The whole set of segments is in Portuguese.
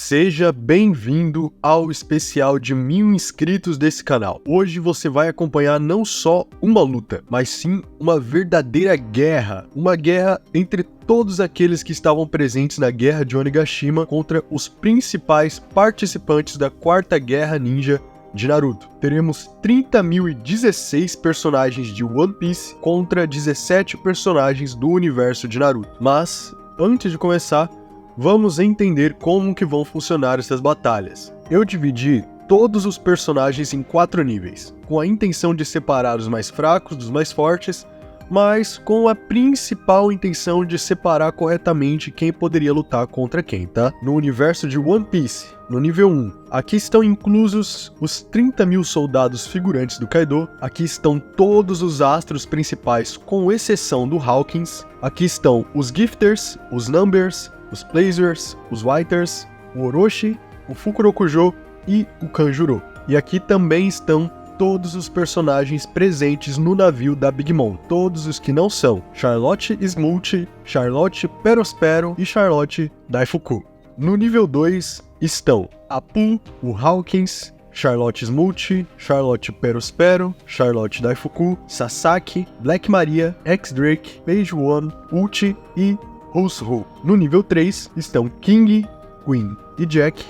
Seja bem-vindo ao especial de 1000 inscritos desse canal. Hoje você vai acompanhar não só uma luta, mas sim uma verdadeira guerra. Uma guerra entre todos aqueles que estavam presentes na Guerra de Onigashima contra os principais participantes da Quarta Guerra Ninja de Naruto. Teremos 30.016 personagens de One Piece contra 17 personagens do universo de Naruto. Mas, antes de começar, vamos entender como que vão funcionar essas batalhas. Eu dividi todos os personagens em 4 níveis, com a intenção de separar os mais fracos dos mais fortes, mas com a principal intenção de separar corretamente quem poderia lutar contra quem, tá? No universo de One Piece, no nível 1, aqui estão inclusos os 30.000 soldados figurantes do Kaido, aqui estão todos os astros principais, com exceção do Hawkins, aqui estão os Gifters, os Numbers, os Blazers, os Whiters, o Orochi, o Fukurokujo e o Kanjuro. E aqui também estão todos os personagens presentes no navio da Big Mom. Todos os que não são Charlotte Smooth, Charlotte Perospero e Charlotte Daifuku. No nível 2 estão Apu, o Hawkins, Charlotte Smooth, Charlotte Perospero, Charlotte Daifuku, Sasaki, Black Maria, X-Drake, Page One, Uchi e Hushu. No nível 3 estão King, Queen e Jack.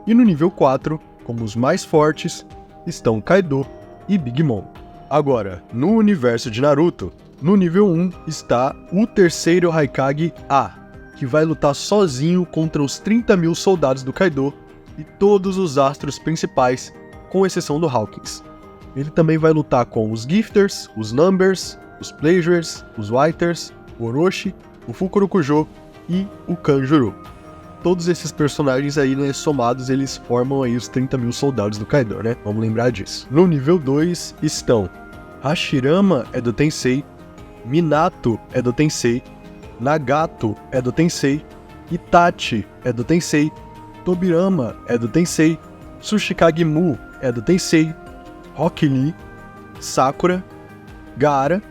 E no nível 4, como os mais fortes, estão Kaido e Big Mom. Agora, no universo de Naruto, no nível 1 está o terceiro Hokage A, que vai lutar sozinho contra os 30.000 soldados do Kaido e todos os astros principais, com exceção do Hawkins. Ele também vai lutar com os Gifters, os Numbers, os Blazers, os Whiters, o Orochi, o Fukurokujo e o Kanjuro. Todos esses personagens aí, né, somados, eles formam aí os 30.000 soldados do Kaido, né? Vamos lembrar disso. No nível 2 estão Hashirama é do Tensei, Minato é do Tensei, Nagato é do Tensei, Itachi é do Tensei, Tobirama é do Tensei, Tsuchikage Mu é do Tensei, Rock Lee, Sakura, Gaara,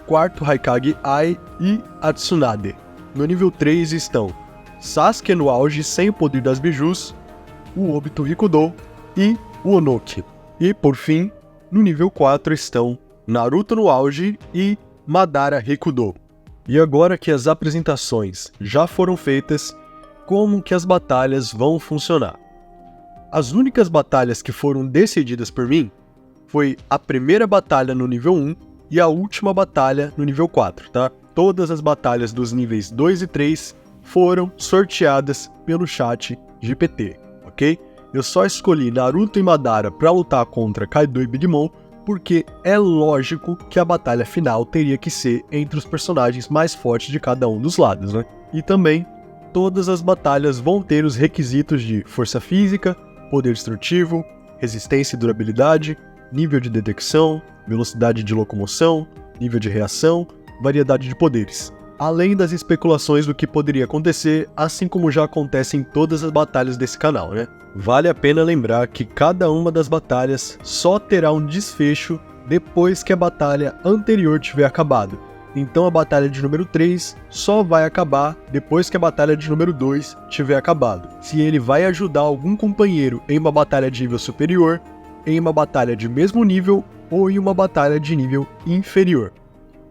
quarto Hokage Ai e a Tsunade. No nível 3 estão Sasuke no auge sem o poder das bijus, o Obito Rikudo e o Onoki. E por fim, no nível 4 estão Naruto no auge e Madara Rikudo. E agora que as apresentações já foram feitas, como que as batalhas vão funcionar? As únicas batalhas que foram decididas por mim foi a primeira batalha no nível 1 e a última batalha no nível 4, tá? Todas as batalhas dos níveis 2 e 3 foram sorteadas pelo chat GPT, ok? Eu só escolhi Naruto e Madara para lutar contra Kaido e Big Mom porque é lógico que a batalha final teria que ser entre os personagens mais fortes de cada um dos lados, né? E também, todas as batalhas vão ter os requisitos de força física, poder destrutivo, resistência e durabilidade, nível de detecção, velocidade de locomoção, nível de reação, variedade de poderes. Além das especulações do que poderia acontecer, assim como já acontece em todas as batalhas desse canal, né? Vale a pena lembrar que cada uma das batalhas só terá um desfecho depois que a batalha anterior tiver acabado. Então a batalha de número 3 só vai acabar depois que a batalha de número 2 tiver acabado. Se ele vai ajudar algum companheiro em uma batalha de nível superior, em uma batalha de mesmo nível ou em uma batalha de nível inferior.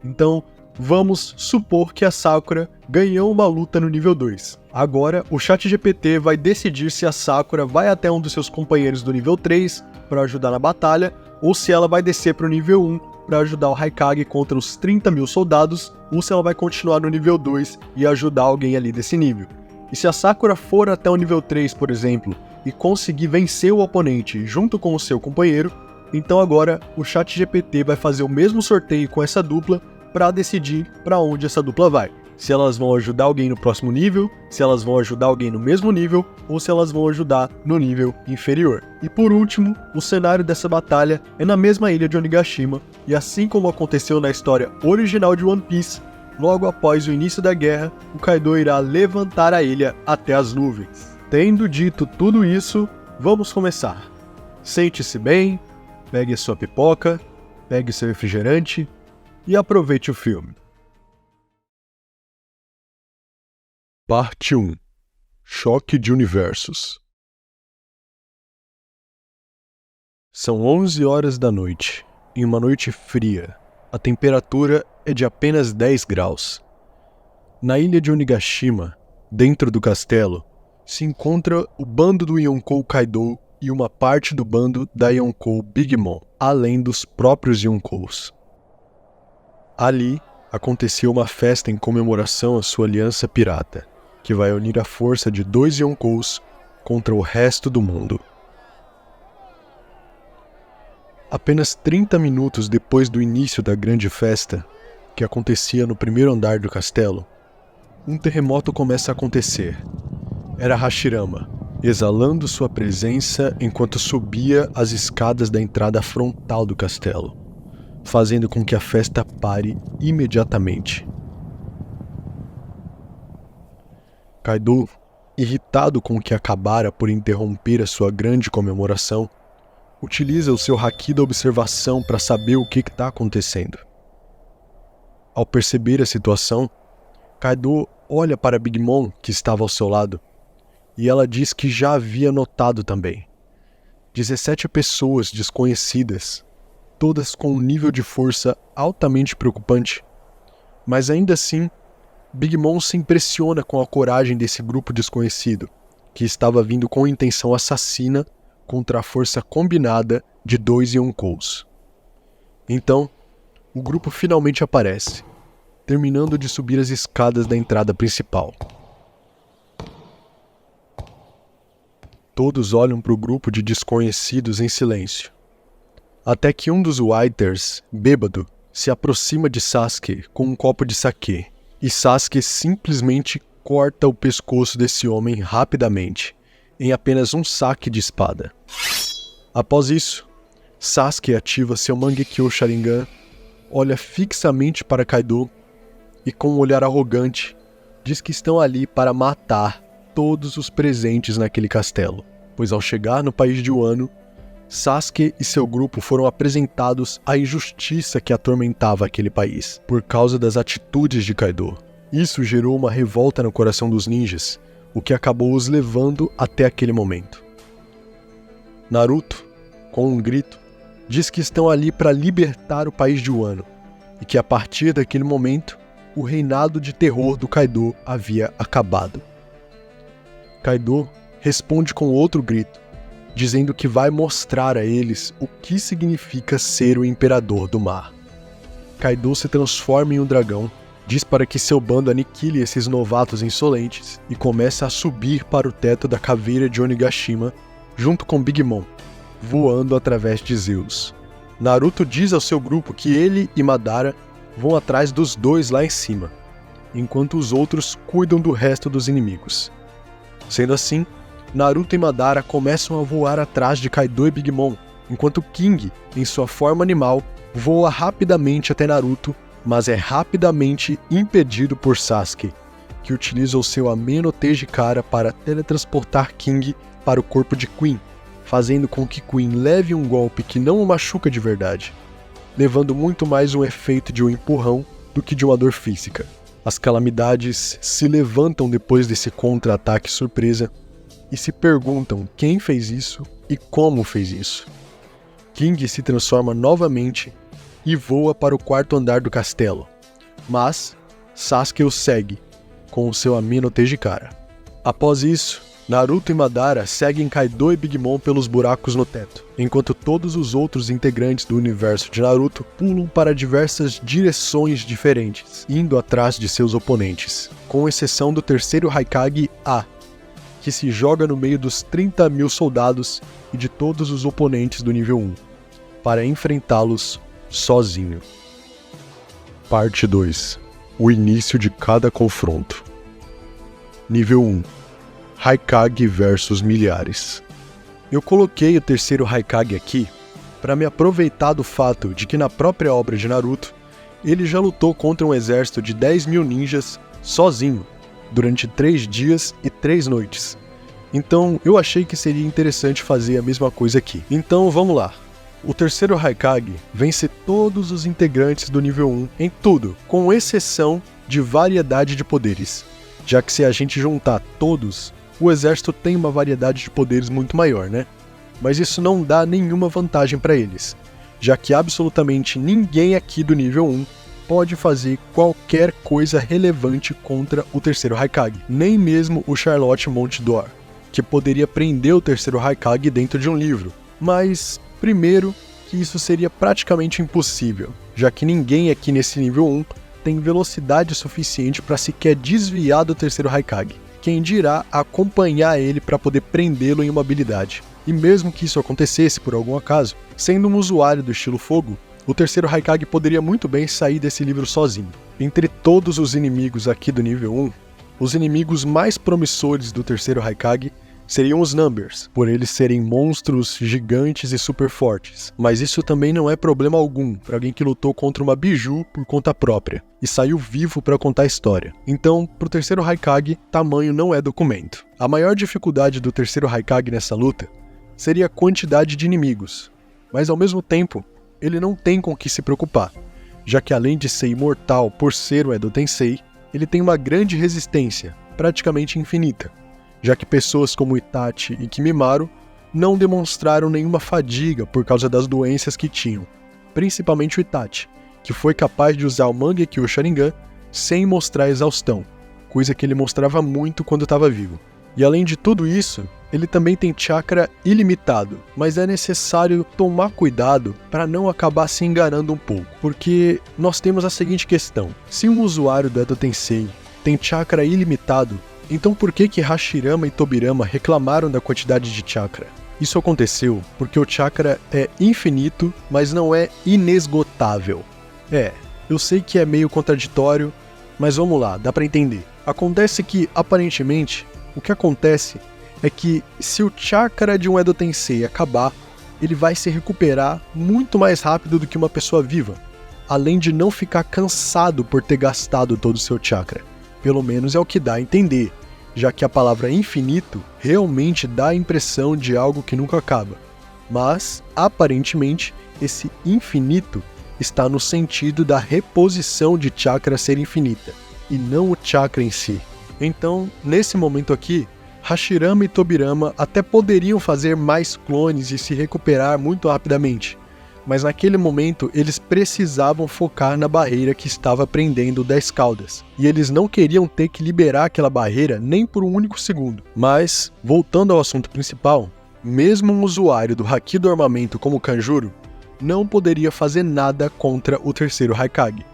Então, vamos supor que a Sakura ganhou uma luta no nível 2. Agora, o ChatGPT vai decidir se a Sakura vai até um dos seus companheiros do nível 3 para ajudar na batalha, ou se ela vai descer para o nível 1 para ajudar o Hokage contra os 30.000 soldados, ou se ela vai continuar no nível 2 e ajudar alguém ali desse nível. E se a Sakura for até o nível 3, por exemplo, e conseguir vencer o oponente junto com o seu companheiro, então agora o ChatGPT vai fazer o mesmo sorteio com essa dupla para decidir para onde essa dupla vai. Se elas vão ajudar alguém no próximo nível, se elas vão ajudar alguém no mesmo nível, ou se elas vão ajudar no nível inferior. E por último, o cenário dessa batalha é na mesma ilha de Onigashima, e assim como aconteceu na história original de One Piece, logo após o início da guerra, o Kaido irá levantar a ilha até as nuvens. Tendo dito tudo isso, vamos começar. Sente-se bem, pegue a sua pipoca, pegue seu refrigerante e aproveite o filme. Parte 1. Choque de universos. São 11 horas da noite, em uma noite fria. A temperatura é de apenas 10 graus. Na ilha de Onigashima, dentro do castelo, se encontra o bando do Yonkou Kaido e uma parte do bando da Yonkou Big Mom, além dos próprios Yonkous. Ali, aconteceu uma festa em comemoração à sua aliança pirata, que vai unir a força de 2 Yonkous contra o resto do mundo. Apenas 30 minutos depois do início da grande festa, que acontecia no primeiro andar do castelo, um terremoto começa a acontecer. Era Hashirama, exalando sua presença enquanto subia as escadas da entrada frontal do castelo, fazendo com que a festa pare imediatamente. Kaido, irritado com o que acabara por interromper a sua grande comemoração, utiliza o seu haki da observação para saber o que está acontecendo. Ao perceber a situação, Kaido olha para Big Mom, que estava ao seu lado, e ela diz que já havia notado também. 17 pessoas desconhecidas, todas com um nível de força altamente preocupante, mas ainda assim, Big Mom se impressiona com a coragem desse grupo desconhecido, que estava vindo com intenção assassina contra a força combinada de 2 Yonkous. Então, o grupo finalmente aparece, terminando de subir as escadas da entrada principal. Todos olham para o grupo de desconhecidos em silêncio, até que um dos Whiters, bêbado, se aproxima de Sasuke com um copo de saquê, e Sasuke simplesmente corta o pescoço desse homem rapidamente, em apenas um saque de espada. Após isso, Sasuke ativa seu Mangekyo Sharingan, olha fixamente para Kaido e com um olhar arrogante, diz que estão ali para matar todos os presentes naquele castelo, pois ao chegar no país de Wano, Sasuke e seu grupo foram apresentados à injustiça que atormentava aquele país, por causa das atitudes de Kaido. Isso gerou uma revolta no coração dos ninjas, o que acabou os levando até aquele momento. Naruto, com um grito, diz que estão ali para libertar o país de Wano, e que a partir daquele momento, o reinado de terror do Kaido havia acabado. Kaido responde com outro grito, dizendo que vai mostrar a eles o que significa ser o Imperador do Mar. Kaido se transforma em um dragão, diz para que seu bando aniquile esses novatos insolentes e começa a subir para o teto da caveira de Onigashima, junto com Big Mom, voando através de Zeus. Naruto diz ao seu grupo que ele e Madara vão atrás dos dois lá em cima, enquanto os outros cuidam do resto dos inimigos. Sendo assim, Naruto e Madara começam a voar atrás de Kaido e Big Mom, enquanto King, em sua forma animal, voa rapidamente até Naruto, mas é rapidamente impedido por Sasuke, que utiliza o seu Ame no Tejikara para teletransportar King para o corpo de Queen, fazendo com que Queen leve um golpe que não o machuca de verdade, levando muito mais um efeito de um empurrão do que de uma dor física. As calamidades se levantam depois desse contra-ataque surpresa e se perguntam quem fez isso e como fez isso. King se transforma novamente e voa para o quarto andar do castelo, mas Sasuke o segue com o seu Ame no Tejikara. Após isso, Naruto e Madara seguem Kaido e Big Mom pelos buracos no teto, enquanto todos os outros integrantes do universo de Naruto pulam para diversas direções diferentes, indo atrás de seus oponentes, com exceção do terceiro Hokage A, que se joga no meio dos 30.000 soldados e de todos os oponentes do nível 1, para enfrentá-los sozinho. Parte 2. O início de cada confronto. Nível 1. Hokage versus milhares. Eu coloquei o terceiro Hokage aqui para me aproveitar do fato de que na própria obra de Naruto, ele já lutou contra um exército de 10.000 ninjas sozinho, durante 3 dias e 3 noites. Então eu achei que seria interessante fazer a mesma coisa aqui. Então vamos lá. O terceiro Hokage vence todos os integrantes do nível 1 em tudo, com exceção de variedade de poderes, já que se a gente juntar todos, o exército tem uma variedade de poderes muito maior, né? Mas isso não dá nenhuma vantagem para eles, já que absolutamente ninguém aqui do nível 1 pode fazer qualquer coisa relevante contra o terceiro Raikage, nem mesmo o Charlotte Montdor, que poderia prender o terceiro Raikage dentro de um livro. Mas, primeiro, que isso seria praticamente impossível, já que ninguém aqui nesse nível 1 tem velocidade suficiente para sequer desviar do terceiro Raikage. Quem dirá acompanhar ele para poder prendê-lo em uma habilidade. E mesmo que isso acontecesse por algum acaso, sendo um usuário do estilo fogo, o terceiro Raikage poderia muito bem sair desse livro sozinho. Entre todos os inimigos aqui do nível 1, os inimigos mais promissores do terceiro Raikage seriam os Numbers, por eles serem monstros gigantes e super fortes. Mas isso também não é problema algum para alguém que lutou contra uma Biju por conta própria e saiu vivo para contar a história. Então, pro terceiro Raikage, tamanho não é documento. A maior dificuldade do terceiro Raikage nessa luta seria a quantidade de inimigos, mas ao mesmo tempo, ele não tem com o que se preocupar, já que além de ser imortal por ser o Edo Tensei, ele tem uma grande resistência, praticamente infinita, já que pessoas como Itachi e Kimimaro não demonstraram nenhuma fadiga por causa das doenças que tinham, principalmente o Itachi, que foi capaz de usar o Mangekyo Sharingan sem mostrar exaustão, coisa que ele mostrava muito quando estava vivo. E além de tudo isso, ele também tem chakra ilimitado, mas é necessário tomar cuidado para não acabar se enganando um pouco, porque nós temos a seguinte questão: se um usuário do Edo Tensei tem chakra ilimitado, então por que Hashirama e Tobirama reclamaram da quantidade de chakra? Isso aconteceu porque o chakra é infinito, mas não é inesgotável. Eu sei que é meio contraditório, mas vamos lá, dá para entender. Acontece que, aparentemente, o que acontece é que se o chakra de um Edo Tensei acabar, ele vai se recuperar muito mais rápido do que uma pessoa viva, além de não ficar cansado por ter gastado todo o seu chakra. Pelo menos é o que dá a entender, já que a palavra infinito realmente dá a impressão de algo que nunca acaba. Mas, aparentemente, esse infinito está no sentido da reposição de chakra ser infinita, e não o chakra em si. Então, nesse momento aqui, Hashirama e Tobirama até poderiam fazer mais clones e se recuperar muito rapidamente, mas naquele momento eles precisavam focar na barreira que estava prendendo o 10 Caudas, e eles não queriam ter que liberar aquela barreira nem por um único segundo. Mas, voltando ao assunto principal, mesmo um usuário do Haki do armamento como Kanjuro não poderia fazer nada contra o terceiro Raikage,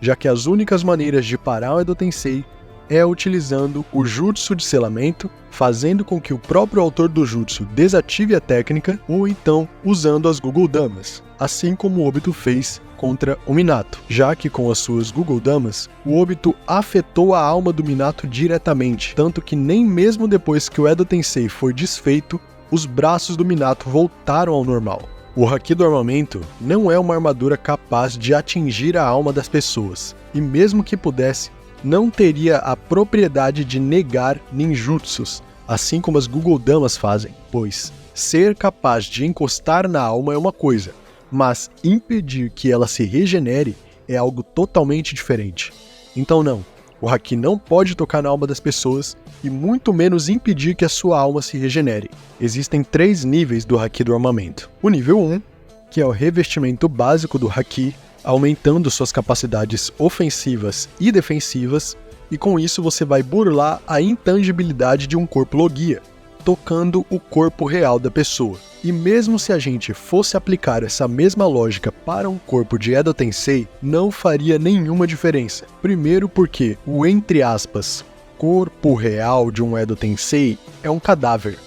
já que as únicas maneiras de parar o Edo Tensei é utilizando o Jutsu de selamento, fazendo com que o próprio autor do Jutsu desative a técnica, ou então usando as Google Damas, assim como o Obito fez contra o Minato, já que com as suas Google Damas, o Obito afetou a alma do Minato diretamente, tanto que nem mesmo depois que o Edo Tensei foi desfeito, os braços do Minato voltaram ao normal. O Haki do armamento não é uma armadura capaz de atingir a alma das pessoas, e mesmo que pudesse, não teria a propriedade de negar ninjutsus, assim como as Google Damas fazem, pois ser capaz de encostar na alma é uma coisa, mas impedir que ela se regenere é algo totalmente diferente. Então não, o Haki não pode tocar na alma das pessoas e muito menos impedir que a sua alma se regenere. Existem 3 níveis do Haki do armamento. O nível 1, que é o revestimento básico do Haki, aumentando suas capacidades ofensivas e defensivas, e com isso você vai burlar a intangibilidade de um corpo Logia, tocando o corpo real da pessoa. E mesmo se a gente fosse aplicar essa mesma lógica para um corpo de Edo Tensei, não faria nenhuma diferença. Primeiro porque o, entre aspas, corpo real de um Edo Tensei é um cadáver.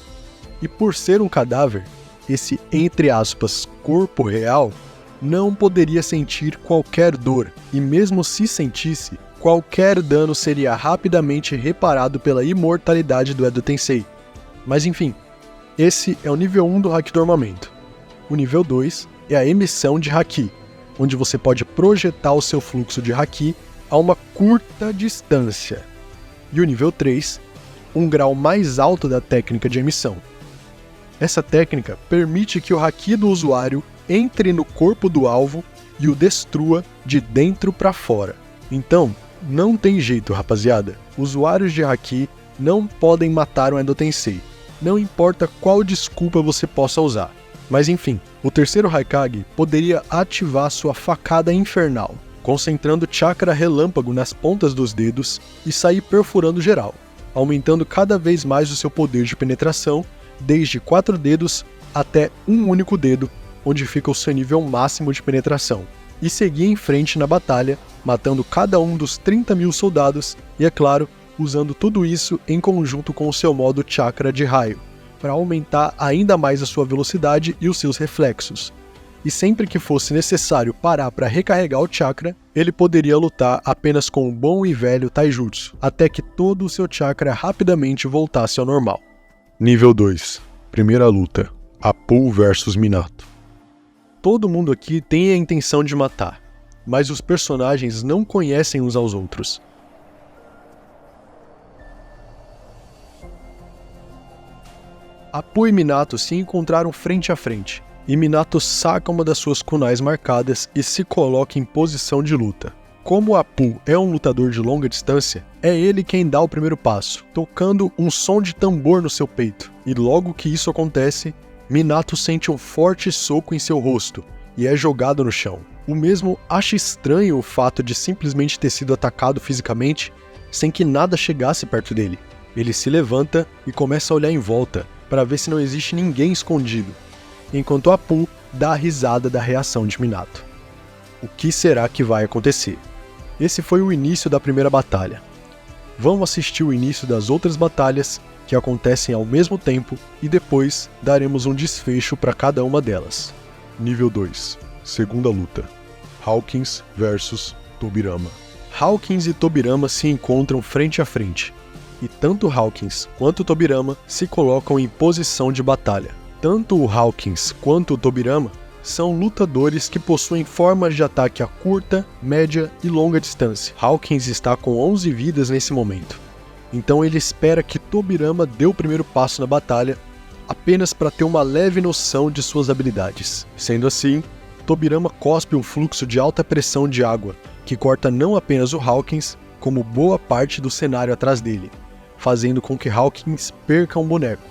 E por ser um cadáver, esse, entre aspas, corpo real não poderia sentir qualquer dor, e mesmo se sentisse, qualquer dano seria rapidamente reparado pela imortalidade do Edo Tensei. Mas enfim, esse é o nível 1 do Haki do armamento. O nível 2 é a emissão de Haki, onde você pode projetar o seu fluxo de Haki a uma curta distância. E o nível 3, um grau mais alto da técnica de emissão. Essa técnica permite que o Haki do usuário entre no corpo do alvo e o destrua de dentro para fora. Então, não tem jeito, rapaziada. Usuários de Haki não podem matar o Edo Tensei, não importa qual desculpa você possa usar. Mas enfim, o terceiro Raikage poderia ativar sua facada infernal, concentrando chakra relâmpago nas pontas dos dedos e sair perfurando geral, aumentando cada vez mais o seu poder de penetração, desde 4 dedos até um único dedo, onde fica o seu nível máximo de penetração, e seguir em frente na batalha, matando cada um dos 30.000 soldados e, é claro, usando tudo isso em conjunto com o seu modo chakra de raio, para aumentar ainda mais a sua velocidade e os seus reflexos. E sempre que fosse necessário parar para recarregar o chakra, ele poderia lutar apenas com o bom e velho Taijutsu, até que todo o seu chakra rapidamente voltasse ao normal. Nível 2. Primeira luta. Apu vs Minato. Todo mundo aqui tem a intenção de matar, mas os personagens não conhecem uns aos outros. Apu e Minato se encontraram frente a frente, e Minato saca uma das suas kunais marcadas e se coloca em posição de luta. Como Apu é um lutador de longa distância, é ele quem dá o primeiro passo, tocando um som de tambor no seu peito, e logo que isso acontece, Minato sente um forte soco em seu rosto e é jogado no chão. O mesmo acha estranho o fato de simplesmente ter sido atacado fisicamente sem que nada chegasse perto dele. Ele se levanta e começa a olhar em volta para ver se não existe ninguém escondido, enquanto Apu dá a risada da reação de Minato. O que será que vai acontecer? Esse foi o início da primeira batalha. Vamos assistir o início das outras batalhas que acontecem ao mesmo tempo e depois daremos um desfecho para cada uma delas. Nível 2. Segunda luta. Hawkins vs Tobirama. Hawkins e Tobirama se encontram frente a frente, e tanto Hawkins quanto Tobirama se colocam em posição de batalha. Tanto o Hawkins quanto o Tobirama são lutadores que possuem formas de ataque a curta, média e longa distância. Hawkins está com 11 vidas nesse momento, então ele espera que Tobirama dê o primeiro passo na batalha, apenas para ter uma leve noção de suas habilidades. Sendo assim, Tobirama cospe um fluxo de alta pressão de água, que corta não apenas o Hawkins, como boa parte do cenário atrás dele, fazendo com que Hawkins perca um boneco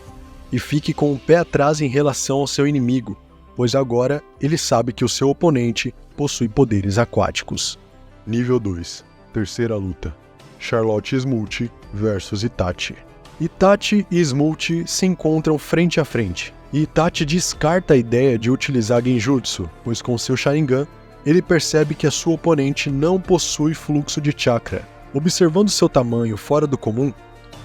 e fique com o pé atrás em relação ao seu inimigo, pois agora ele sabe que o seu oponente possui poderes aquáticos. Nível 2. Terceira luta. Charlotte Smult vs Itachi. Itachi e Smult se encontram frente a frente, e Itachi descarta a ideia de utilizar Genjutsu, pois com seu Sharingan, ele percebe que a sua oponente não possui fluxo de chakra. Observando seu tamanho fora do comum,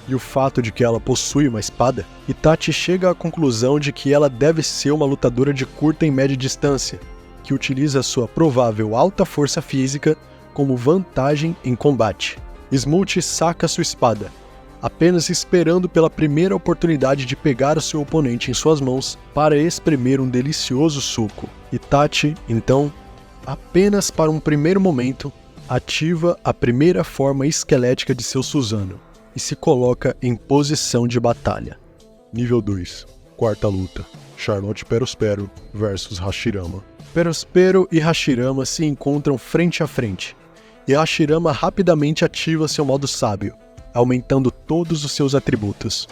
e o fato de que ela possui uma espada, Itachi chega à conclusão de que ela deve ser uma lutadora de curta e média distância, que utiliza sua provável alta força física como vantagem em combate. Smult saca sua espada, apenas esperando pela primeira oportunidade de pegar o seu oponente em suas mãos para espremer um delicioso suco. Itachi, então, apenas para um primeiro momento, ativa a primeira forma esquelética de seu Susanoo e se coloca em posição de batalha. Nível 2. Quarta luta. Charlotte Perospero vs Hashirama. Perospero e Hashirama se encontram frente a frente, e Hashirama rapidamente ativa seu modo sábio, aumentando todos os seus atributos.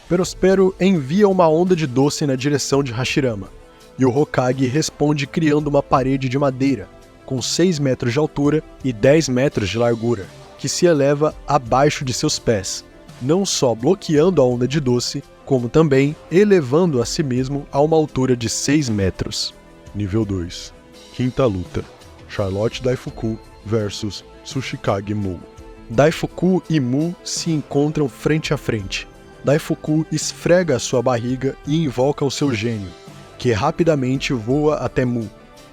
Perospero envia uma onda de doce na direção de Hashirama, e o Hokage responde criando uma parede de madeira, com 6 metros de altura e 10 metros de largura, que se eleva abaixo de seus pés, não só bloqueando a onda de doce, como também elevando a si mesmo a uma altura de 6 metros. Nível 2. Quinta luta. Charlotte Daifuku vs Tsuchikage Mu. Daifuku e Mu se encontram frente a frente. Daifuku esfrega a sua barriga e invoca o seu gênio, que rapidamente voa até Mu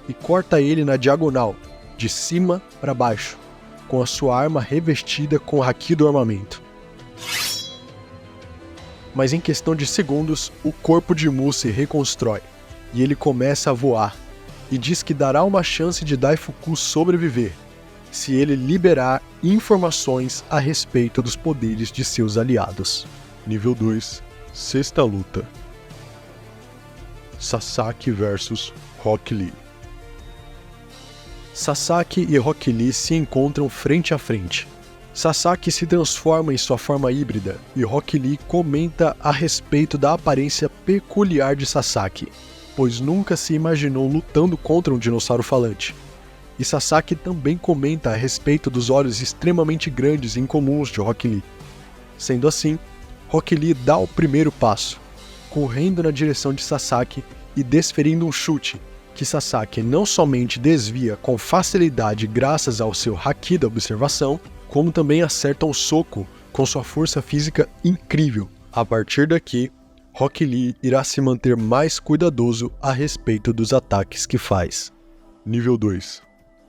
e corta ele na diagonal, de cima para baixo, com a sua arma revestida com o haki do armamento. Mas em questão de segundos, o corpo de Mu se reconstrói, e ele começa a voar, e diz que dará uma chance de Daifuku sobreviver, se ele liberar informações a respeito dos poderes de seus aliados. Nível 2. Sexta luta. Sasaki vs Rock Lee. Sasaki e Rock Lee se encontram frente a frente, Sasaki se transforma em sua forma híbrida e Rock Lee comenta a respeito da aparência peculiar de Sasaki, pois nunca se imaginou lutando contra um dinossauro falante. E Sasaki também comenta a respeito dos olhos extremamente grandes e incomuns de Rock Lee. Sendo assim, Rock Lee dá o primeiro passo, correndo na direção de Sasaki e desferindo um chute, que Sasaki não somente desvia com facilidade graças ao seu haki da observação, como também acerta um soco com sua força física incrível. A partir daqui, Rock Lee irá se manter mais cuidadoso a respeito dos ataques que faz. Nível 2.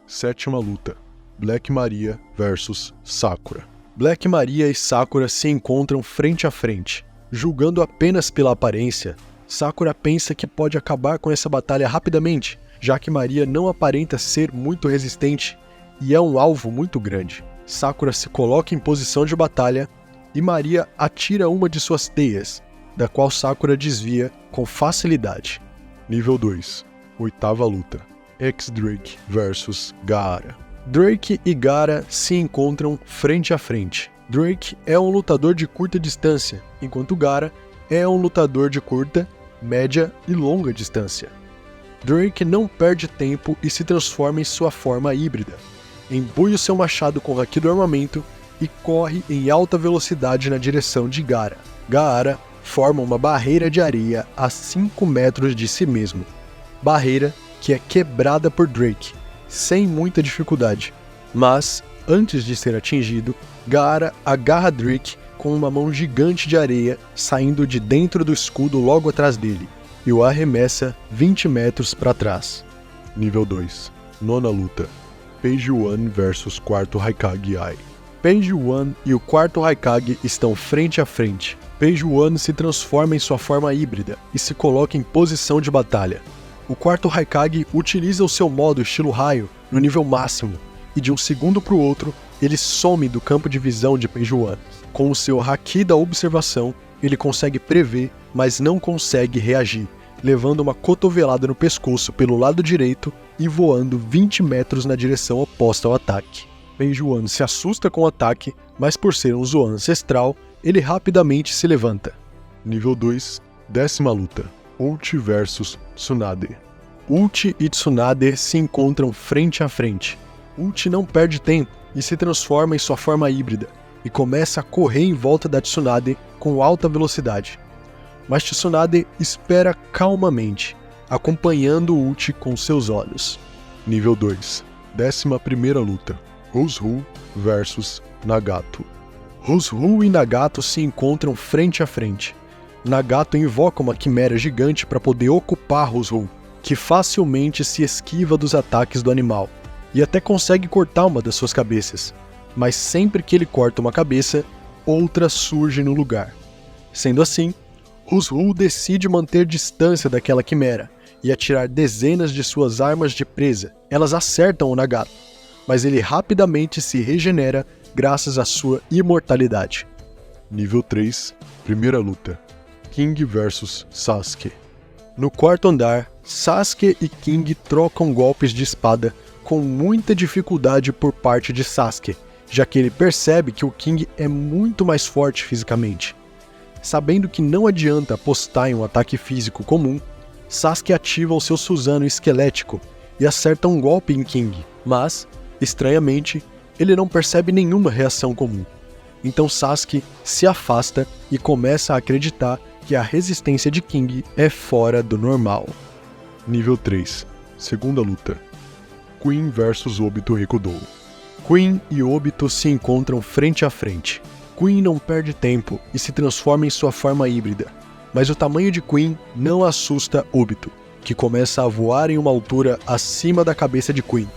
Sétima luta. Black Maria vs Sakura. Black Maria e Sakura se encontram frente a frente. Julgando apenas pela aparência, Sakura pensa que pode acabar com essa batalha rapidamente, já que Maria não aparenta ser muito resistente e é um alvo muito grande. Sakura se coloca em posição de batalha e Maria atira uma de suas teias, da qual Sakura desvia com facilidade. Nível 2. Oitava luta. X-Drake vs Gaara. Drake e Gaara se encontram frente a frente. Drake é um lutador de curta distância, enquanto Gaara é um lutador de curta, média e longa distância. Drake não perde tempo e se transforma em sua forma híbrida. Embui o seu machado com o haki do armamento e corre em alta velocidade na direção de Gaara. Gaara forma uma barreira de areia a 5 metros de si mesmo. Barreira que é quebrada por Drake, sem muita dificuldade. Mas, antes de ser atingido, Gaara agarra Drake com uma mão gigante de areia saindo de dentro do escudo logo atrás dele, e o arremessa 20 metros para trás. Nível 2. Nona luta. Page One vs Quarto Raikage Ai. Page One e o Quarto Raikage estão frente a frente. Page One se transforma em sua forma híbrida e se coloca em posição de batalha. O Quarto Raikage utiliza o seu modo estilo raio no nível máximo, e de um segundo para o outro, ele some do campo de visão de Page One. Com o seu haki da observação, ele consegue prever, mas não consegue reagir, levando uma cotovelada no pescoço pelo lado direito e voando 20 metros na direção oposta ao ataque. Page One se assusta com o ataque, mas por ser um Zoan ancestral, ele rapidamente se levanta. Nível 2, décima luta. Uchi vs Tsunade. Uchi e Tsunade se encontram frente a frente. Uchi não perde tempo e se transforma em sua forma híbrida, e começa a correr em volta da Tsunade com alta velocidade. Mas Tsunade espera calmamente, acompanhando Uchi com seus olhos. Nível 2, 11ª luta. Hushu vs Nagato. Hushu e Nagato se encontram frente a frente. Nagato invoca uma quimera gigante para poder ocupar Hushu, que facilmente se esquiva dos ataques do animal, e até consegue cortar uma das suas cabeças, mas sempre que ele corta uma cabeça, outra surge no lugar. Sendo assim, Hushu decide manter distância daquela quimera e atirar dezenas de suas armas de presa. Elas acertam o Nagato, mas ele rapidamente se regenera graças à sua imortalidade. Nível 3, primeira luta. King vs Sasuke. No quarto andar, Sasuke e King trocam golpes de espada com muita dificuldade por parte de Sasuke, já que ele percebe que o King é muito mais forte fisicamente. Sabendo que não adianta apostar em um ataque físico comum, Sasuke ativa o seu Susanoo esquelético e acerta um golpe em King, mas, estranhamente, ele não percebe nenhuma reação comum. Então Sasuke se afasta e começa a acreditar que a resistência de King é fora do normal. Nível 3, segunda luta. Queen vs Obito Rikudo. Queen e Obito se encontram frente a frente. Queen não perde tempo e se transforma em sua forma híbrida, mas o tamanho de Queen não assusta Obito, que começa a voar em uma altura acima da cabeça de Queen,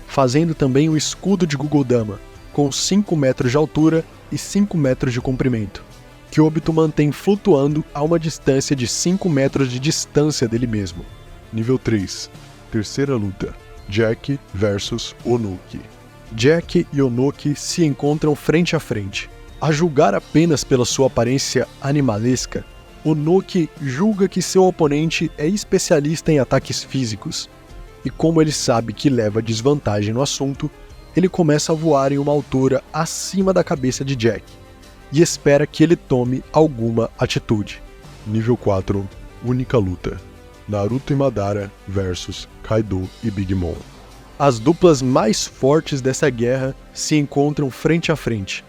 fazendo também um escudo de Gugodama, com 5 metros de altura e 5 metros de comprimento, que Obito mantém flutuando a uma distância de 5 metros de distância dele mesmo. Nível 3, terceira luta. Jack vs Onuki. Jack e Onuki se encontram frente a frente. A julgar apenas pela sua aparência animalesca, Onuki julga que seu oponente é especialista em ataques físicos, e como ele sabe que leva desvantagem no assunto, ele começa a voar em uma altura acima da cabeça de Jack e espera que ele tome alguma atitude. Nível 4, única luta. Naruto e Madara versus Kaido e Big Mom. As duplas mais fortes dessa guerra se encontram frente a frente.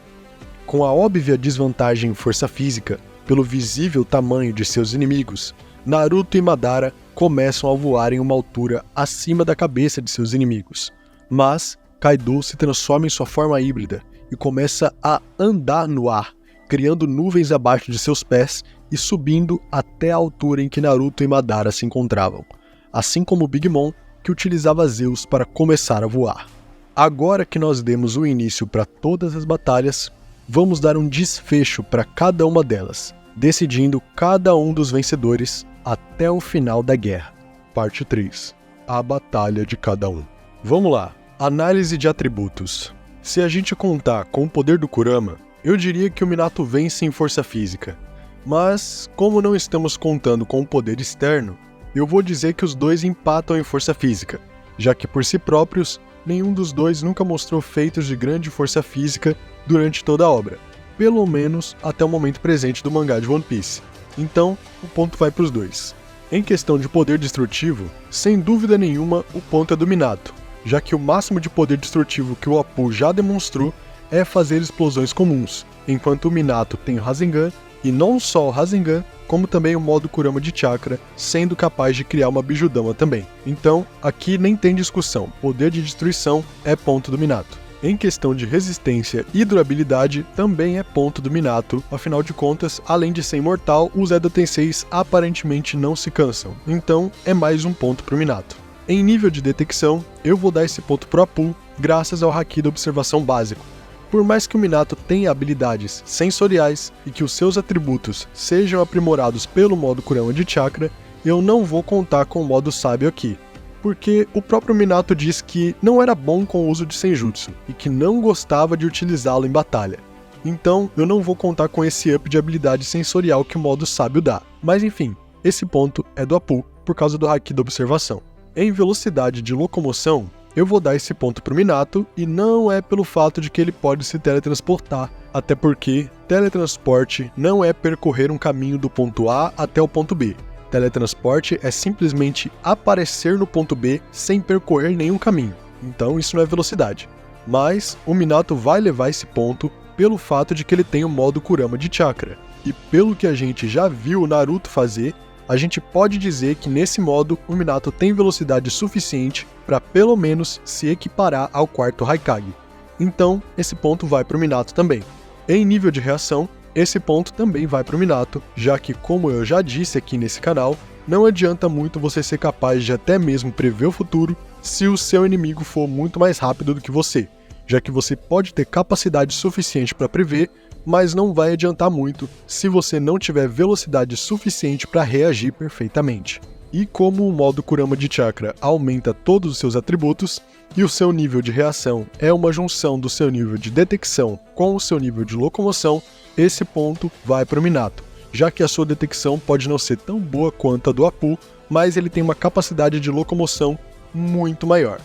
Com a óbvia desvantagem em força física, pelo visível tamanho de seus inimigos, Naruto e Madara começam a voar em uma altura acima da cabeça de seus inimigos. Mas Kaido se transforma em sua forma híbrida e começa a andar no ar, criando nuvens abaixo de seus pés e subindo até a altura em que Naruto e Madara se encontravam, assim como Big Mom, que utilizava Zeus para começar a voar. Agora que nós demos o início para todas as batalhas, vamos dar um desfecho para cada uma delas, decidindo cada um dos vencedores até o final da guerra. Parte 3. A batalha de cada um. Vamos lá. Análise de atributos. Se a gente contar com o poder do Kurama, eu diria que o Minato vence em força física. Mas, como não estamos contando com o poder externo, eu vou dizer que os dois empatam em força física, já que por si próprios, nenhum dos dois nunca mostrou feitos de grande força física durante toda a obra, pelo menos até o momento presente do mangá de One Piece. Então, o ponto vai para os dois. Em questão de poder destrutivo, sem dúvida nenhuma o ponto é do Minato, já que o máximo de poder destrutivo que o Appu já demonstrou é fazer explosões comuns, enquanto o Minato tem o Rasengan, e não só o Rasengan, como também o modo Kurama de Chakra, sendo capaz de criar uma Bijudama também. Então, aqui nem tem discussão, poder de destruição é ponto do Minato. Em questão de resistência e durabilidade, também é ponto do Minato, afinal de contas, além de ser imortal, os Edo Tenseis aparentemente não se cansam, então é mais um ponto pro Minato. Em nível de detecção, eu vou dar esse ponto pro Appu, graças ao Haki da Observação básico. Por mais que o Minato tenha habilidades sensoriais e que os seus atributos sejam aprimorados pelo modo Kurama de Chakra, eu não vou contar com o modo sábio aqui, porque o próprio Minato diz que não era bom com o uso de Senjutsu e que não gostava de utilizá-lo em batalha. Então eu não vou contar com esse up de habilidade sensorial que o modo sábio dá. Mas enfim, esse ponto é do Appu por causa do Haki da Observação. Em velocidade de locomoção, eu vou dar esse ponto pro Minato, e não é pelo fato de que ele pode se teletransportar, até porque teletransporte não é percorrer um caminho do ponto A até o ponto B. Teletransporte é simplesmente aparecer no ponto B sem percorrer nenhum caminho, então isso não é velocidade. Mas o Minato vai levar esse ponto pelo fato de que ele tem o modo Kurama de Chakra, e pelo que a gente já viu o Naruto fazer, a gente pode dizer que nesse modo o Minato tem velocidade suficiente para pelo menos se equiparar ao quarto Raikage. Então, esse ponto vai para o Minato também. Em nível de reação, esse ponto também vai para o Minato, já que, como eu já disse aqui nesse canal, não adianta muito você ser capaz de até mesmo prever o futuro se o seu inimigo for muito mais rápido do que você, já que você pode ter capacidade suficiente para prever, mas não vai adiantar muito se você não tiver velocidade suficiente para reagir perfeitamente. E como o modo Kurama de Chakra aumenta todos os seus atributos, e o seu nível de reação é uma junção do seu nível de detecção com o seu nível de locomoção, esse ponto vai para o Minato, já que a sua detecção pode não ser tão boa quanto a do Appu, mas ele tem uma capacidade de locomoção muito maior.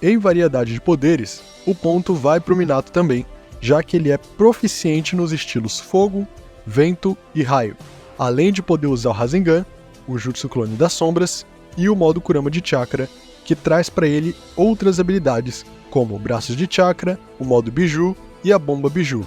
Em variedade de poderes, o ponto vai para o Minato também, já que ele é proficiente nos estilos fogo, vento e raio, além de poder usar o Rasengan, o Jutsu Clone das Sombras e o modo Kurama de Chakra, que traz para ele outras habilidades, como braços de chakra, o modo Biju e a bomba Biju.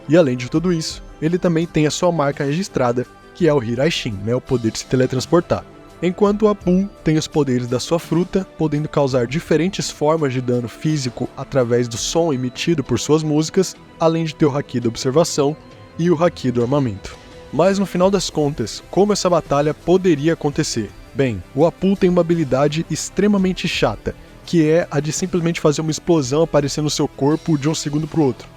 E além de tudo isso, ele também tem a sua marca registrada, que é o Hiraishin, o poder de se teletransportar. Enquanto o Appu tem os poderes da sua fruta, podendo causar diferentes formas de dano físico através do som emitido por suas músicas, além de ter o Haki da Observação e o Haki do Armamento. Mas no final das contas, como essa batalha poderia acontecer? Bem, o Appu tem uma habilidade extremamente chata, que é a de simplesmente fazer uma explosão aparecer no seu corpo de um segundo para o outro.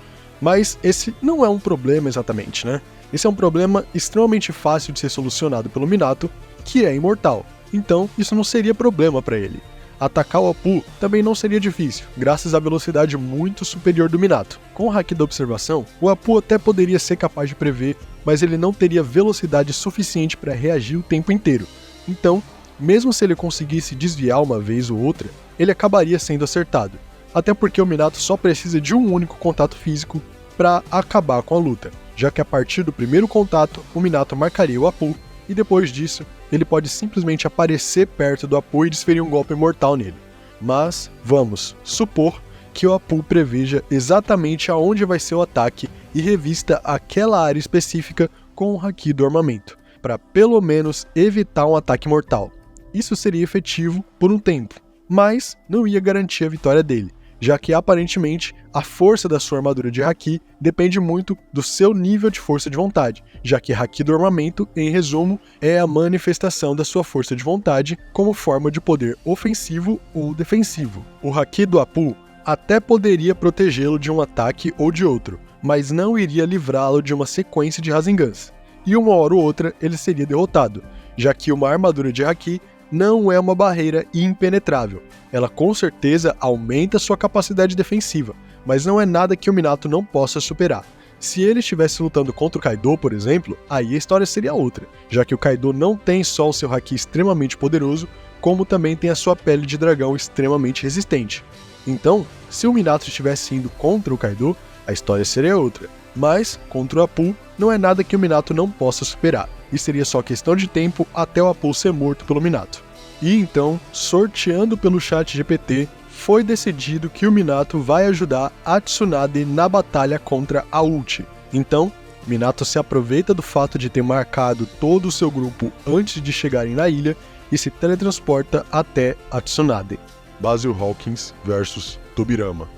Mas esse não é um problema exatamente, né? Esse é um problema extremamente fácil de ser solucionado pelo Minato, que é imortal. Então, isso não seria problema para ele. Atacar o Appu também não seria difícil, graças à velocidade muito superior do Minato. Com o Haki da Observação, o Appu até poderia ser capaz de prever, mas ele não teria velocidade suficiente para reagir o tempo inteiro. Então, mesmo se ele conseguisse desviar uma vez ou outra, ele acabaria sendo acertado. até porque o Minato só precisa de um único contato físico para acabar com a luta, já que a partir do primeiro contato o Minato marcaria o Appu, e depois disso ele pode simplesmente aparecer perto do Appu e desferir um golpe mortal nele. Mas vamos supor que o Appu preveja exatamente aonde vai ser o ataque e revista aquela área específica com o Haki do armamento, para pelo menos evitar um ataque mortal. Isso seria efetivo por um tempo, mas não ia garantir a vitória dele, já que aparentemente a força da sua armadura de Haki depende muito do seu nível de força de vontade, já que Haki do armamento, em resumo, é a manifestação da sua força de vontade como forma de poder ofensivo ou defensivo. O Haki do Appu até poderia protegê-lo de um ataque ou de outro, mas não iria livrá-lo de uma sequência de Rasengans. E uma hora ou outra ele seria derrotado, já que uma armadura de Haki não é uma barreira impenetrável. Ela com certeza aumenta sua capacidade defensiva, mas não é nada que o Minato não possa superar. Se ele estivesse lutando contra o Kaido, por exemplo, aí a história seria outra, já que o Kaido não tem só o seu Haki extremamente poderoso, como também tem a sua pele de dragão extremamente resistente. Então, se o Minato estivesse indo contra o Kaido, a história seria outra. Mas, contra o Appu, não é nada que o Minato não possa superar, e seria só questão de tempo até o Appu ser morto pelo Minato. E então, sorteando pelo chat GPT, foi decidido que o Minato vai ajudar a Tsunade na batalha contra a Ult. Então, Minato se aproveita do fato de ter marcado todo o seu grupo antes de chegarem na ilha e se teletransporta até a Tsunade. Basil Hawkins versus Tobirama.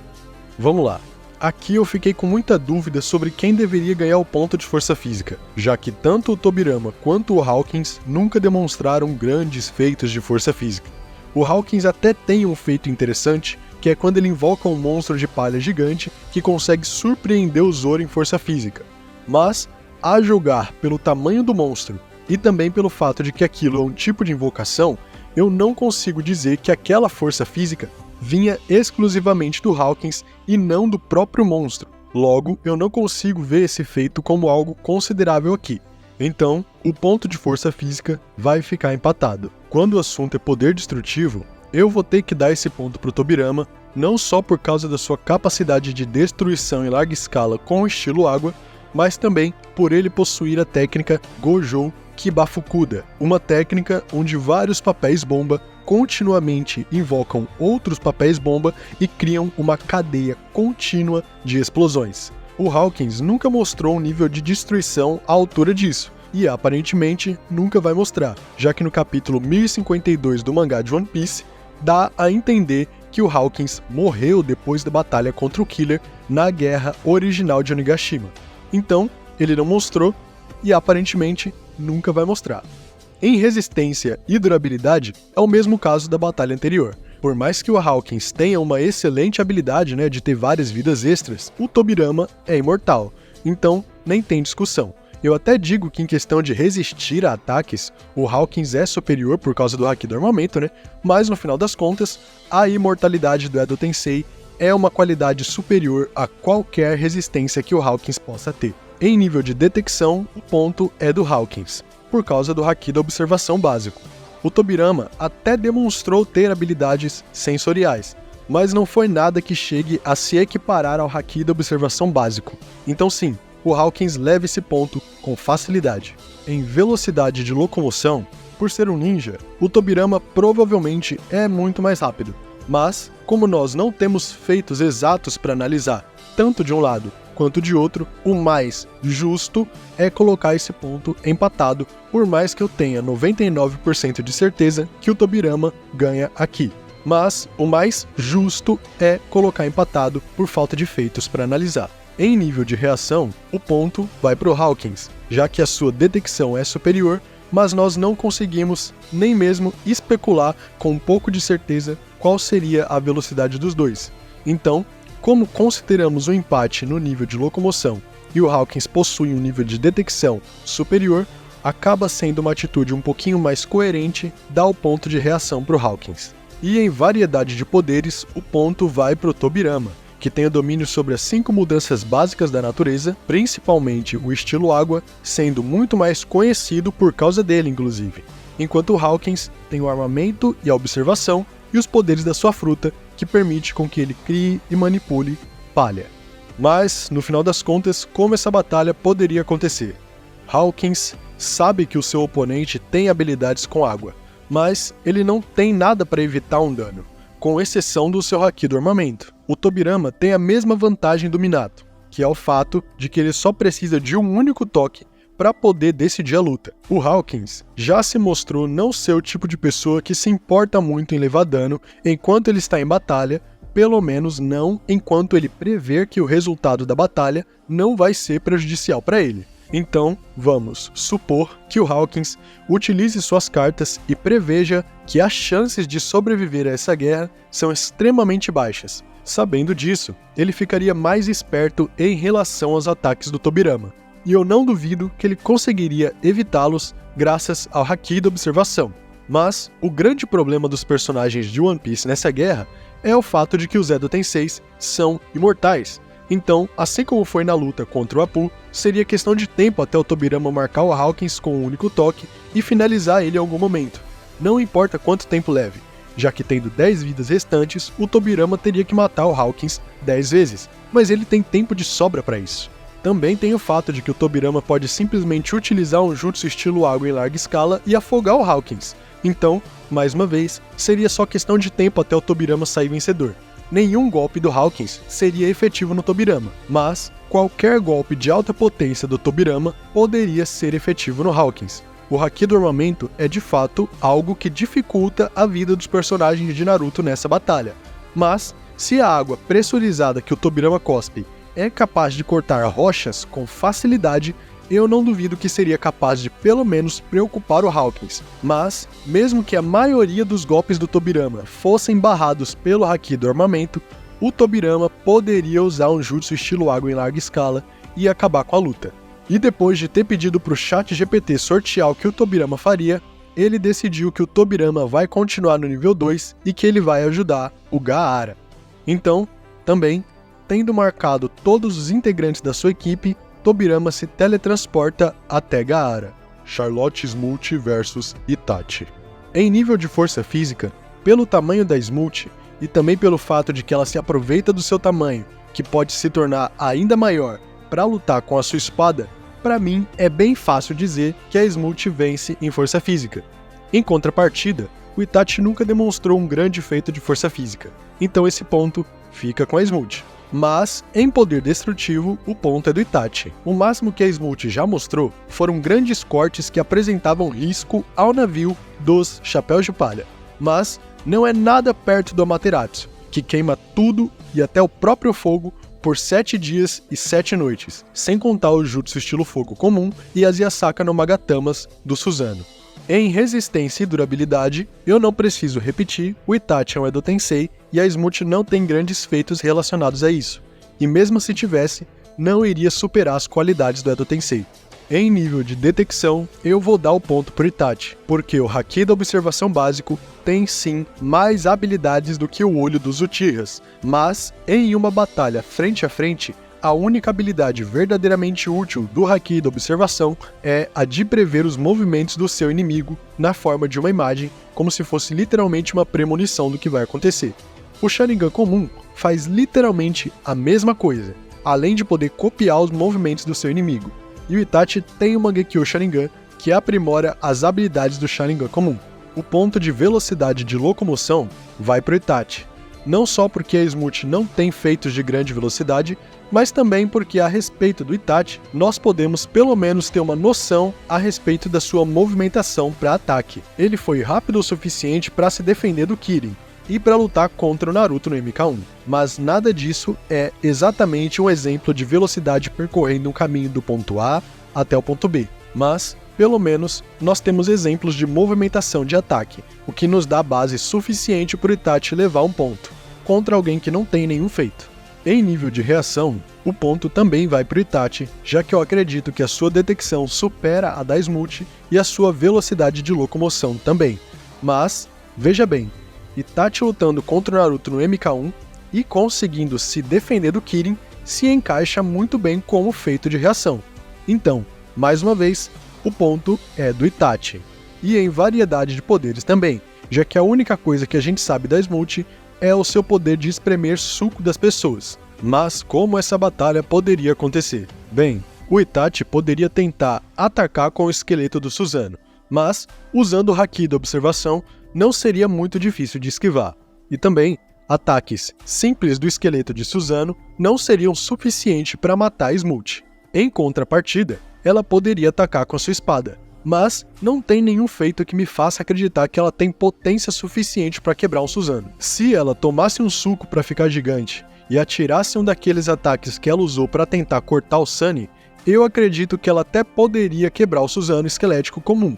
Vamos lá. Aqui eu fiquei com muita dúvida sobre quem deveria ganhar o ponto de força física, já que tanto o Tobirama quanto o Hawkins nunca demonstraram grandes feitos de força física. O Hawkins até tem um feito interessante, que é quando ele invoca um monstro de palha gigante que consegue surpreender o Zoro em força física. Mas, a julgar pelo tamanho do monstro e também pelo fato de que aquilo é um tipo de invocação, eu não consigo dizer que aquela força física vinha exclusivamente do Hawkins e não do próprio monstro. Logo, eu não consigo ver esse feito como algo considerável aqui. Então, o ponto de força física vai ficar empatado. Quando o assunto é poder destrutivo, eu vou ter que dar esse ponto pro Tobirama, não só por causa da sua capacidade de destruição em larga escala com o estilo água, mas também por ele possuir a técnica Gojo Kibafukuda, uma técnica onde vários papéis bomba continuamente invocam outros papéis bomba e criam uma cadeia contínua de explosões. O Hawkins nunca mostrou um nível de destruição à altura disso, e aparentemente nunca vai mostrar, já que no capítulo 1052 do mangá de One Piece, dá a entender que o Hawkins morreu depois da batalha contra o Killer na guerra original de Onigashima. Então, ele não mostrou, e aparentemente nunca vai mostrar. Em resistência e durabilidade, é o mesmo caso da batalha anterior. Por mais que o Hawkins tenha uma excelente habilidade, de ter várias vidas extras, o Tobirama é imortal, então nem tem discussão. Eu até digo que em questão de resistir a ataques, o Hawkins é superior por causa do Haki do armamento, mas no final das contas, a imortalidade do Edo Tensei é uma qualidade superior a qualquer resistência que o Hawkins possa ter. Em nível de detecção, o ponto é do Hawkins, por causa do Haki da observação básico. O Tobirama até demonstrou ter habilidades sensoriais, mas não foi nada que chegue a se equiparar ao Haki da observação básico. Então sim, o Hawkins leva esse ponto com facilidade. Em velocidade de locomoção, por ser um ninja, o Tobirama provavelmente é muito mais rápido. Mas, como nós não temos feitos exatos para analisar, tanto de um lado quanto de outro, o mais justo é colocar esse ponto empatado, por mais que eu tenha 99% de certeza que o Tobirama ganha aqui. Mas o mais justo é colocar empatado por falta de feitos para analisar. Em nível de reação, o ponto vai para o Hawkins, já que a sua detecção é superior, mas nós não conseguimos nem mesmo especular com um pouco de certeza qual seria a velocidade dos dois. Então, como consideramos o empate no nível de locomoção e o Hawkins possui um nível de detecção superior, acaba sendo uma atitude um pouquinho mais coerente dar o ponto de reação para o Hawkins. E em variedade de poderes, o ponto vai para o Tobirama, que tem o domínio sobre as 5 mudanças básicas da natureza, principalmente o estilo água, sendo muito mais conhecido por causa dele, inclusive. Enquanto o Hawkins tem o armamento e a observação, e os poderes da sua fruta, que permite com que ele crie e manipule palha. Mas, no final das contas, como essa batalha poderia acontecer? Hawkins sabe que o seu oponente tem habilidades com água, mas ele não tem nada para evitar um dano, com exceção do seu haki do armamento. O Tobirama tem a mesma vantagem do Minato, que é o fato de que ele só precisa de um único toque para poder decidir a luta. O Hawkins já se mostrou não ser o tipo de pessoa que se importa muito em levar dano enquanto ele está em batalha, pelo menos não enquanto ele prever que o resultado da batalha não vai ser prejudicial para ele. Então, vamos supor que o Hawkins utilize suas cartas e preveja que as chances de sobreviver a essa guerra são extremamente baixas. Sabendo disso, ele ficaria mais esperto em relação aos ataques do Tobirama, e eu não duvido que ele conseguiria evitá-los graças ao haki da observação. Mas o grande problema dos personagens de One Piece nessa guerra é o fato de que os Edo Tenseis são imortais. Então, assim como foi na luta contra o Apu, seria questão de tempo até o Tobirama marcar o Hawkins com um único toque e finalizar ele em algum momento. Não importa quanto tempo leve, já que tendo 10 vidas restantes, o Tobirama teria que matar o Hawkins 10 vezes, mas ele tem tempo de sobra para isso. Também tem o fato de que o Tobirama pode simplesmente utilizar um jutsu estilo água em larga escala e afogar o Hawkins. Então, mais uma vez, seria só questão de tempo até o Tobirama sair vencedor. Nenhum golpe do Hawkins seria efetivo no Tobirama, mas qualquer golpe de alta potência do Tobirama poderia ser efetivo no Hawkins. O haki do armamento é de fato algo que dificulta a vida dos personagens de Naruto nessa batalha, mas se a água pressurizada que o Tobirama cospe é capaz de cortar rochas com facilidade, eu não duvido que seria capaz de pelo menos preocupar o Hawkins. Mas, mesmo que a maioria dos golpes do Tobirama fossem barrados pelo haki do armamento, o Tobirama poderia usar um jutsu estilo água em larga escala e acabar com a luta. E depois de ter pedido pro ChatGPT sortear o que o Tobirama faria, ele decidiu que o Tobirama vai continuar no nível 2 e que ele vai ajudar o Gaara. Então, também, tendo marcado todos os integrantes da sua equipe, Tobirama se teletransporta até Gaara. Charlotte Smult versus Itachi. Em nível de força física, pelo tamanho da Smult e também pelo fato de que ela se aproveita do seu tamanho, que pode se tornar ainda maior para lutar com a sua espada, para mim é bem fácil dizer que a Smult vence em força física. Em contrapartida, o Itachi nunca demonstrou um grande feito de força física, então esse ponto fica com a Smult. Mas, em poder destrutivo, o ponto é do Itachi. O máximo que a Smult já mostrou foram grandes cortes que apresentavam risco ao navio dos Chapéus de Palha. Mas, não é nada perto do Amaterasu, que queima tudo e até o próprio fogo por 7 dias e 7 noites, sem contar o Jutsu estilo fogo comum e as Yasaka no Magatamas do Susanoo. Em resistência e durabilidade, eu não preciso repetir, o Itachi é um Edo Tensei e a Smult não tem grandes feitos relacionados a isso, e mesmo se tivesse, não iria superar as qualidades do Edo Tensei. Em nível de detecção, eu vou dar o ponto pro Itachi, porque o haki da observação básico tem sim mais habilidades do que o olho dos Uchihas, mas em uma batalha frente a frente, a única habilidade verdadeiramente útil do haki da observação é a de prever os movimentos do seu inimigo na forma de uma imagem, como se fosse literalmente uma premonição do que vai acontecer. O Sharingan comum faz literalmente a mesma coisa, além de poder copiar os movimentos do seu inimigo. E o Itachi tem o Mangekyo Sharingan, que aprimora as habilidades do Sharingan comum. O ponto de velocidade de locomoção vai para o Itachi, não só porque a Smult não tem feitos de grande velocidade, mas também porque a respeito do Itachi, nós podemos pelo menos ter uma noção a respeito da sua movimentação para ataque. Ele foi rápido o suficiente para se defender do Kirin e para lutar contra o Naruto no MK1, mas nada disso é exatamente um exemplo de velocidade percorrendo um caminho do ponto A até o ponto B, mas pelo menos nós temos exemplos de movimentação de ataque, o que nos dá base suficiente para o Itachi levar um ponto, contra alguém que não tem nenhum feito. Em nível de reação, o ponto também vai para o Itachi, já que eu acredito que a sua detecção supera a da Smult e a sua velocidade de locomoção também. Mas, veja bem, Itachi lutando contra o Naruto no MK1 e conseguindo se defender do Kirin se encaixa muito bem como feito de reação. Então, mais uma vez, o ponto é do Itachi. E em variedade de poderes também, já que a única coisa que a gente sabe da Smult é o seu poder de espremer suco das pessoas. Mas como essa batalha poderia acontecer? Bem, o Itachi poderia tentar atacar com o esqueleto do Susanoo, mas, usando o Haki da observação, não seria muito difícil de esquivar. E também, ataques simples do esqueleto de Susanoo não seriam suficientes para matar Smooth. Em contrapartida, ela poderia atacar com a sua espada, mas não tem nenhum feito que me faça acreditar que ela tem potência suficiente para quebrar um Susanoo. Se ela tomasse um suco para ficar gigante e atirasse um daqueles ataques que ela usou para tentar cortar o Sunny, eu acredito que ela até poderia quebrar o Susanoo esquelético comum.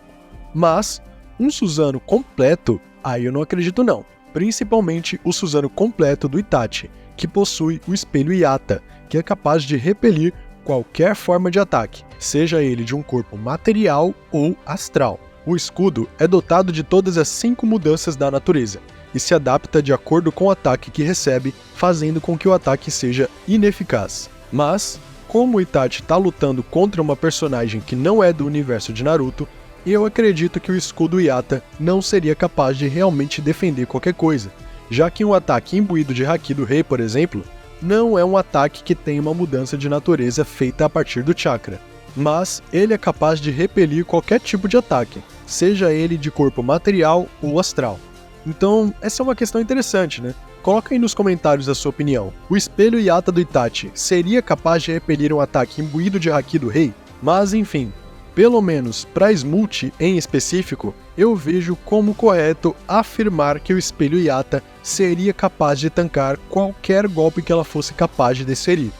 Mas um Susanoo completo, aí eu não acredito não. Principalmente o Susanoo completo do Itachi, que possui o espelho Yata, que é capaz de repelir qualquer forma de ataque, seja ele de um corpo material ou astral. O escudo é dotado de todas as 5 mudanças da natureza, e se adapta de acordo com o ataque que recebe, fazendo com que o ataque seja ineficaz. Mas, como o Itachi está lutando contra uma personagem que não é do universo de Naruto, eu acredito que o escudo Yata não seria capaz de realmente defender qualquer coisa, já que um ataque imbuído de Haki do Rei, por exemplo, não é um ataque que tem uma mudança de natureza feita a partir do chakra, mas ele é capaz de repelir qualquer tipo de ataque, seja ele de corpo material ou astral. Então, essa é uma questão interessante, né? Coloca aí nos comentários a sua opinião. O espelho Yata do Itachi seria capaz de repelir um ataque imbuído de Haki do Rei? Mas enfim, pelo menos para Smooth em específico, eu vejo como correto afirmar que o espelho Yata seria capaz de tancar qualquer golpe que ela fosse capaz de desferir.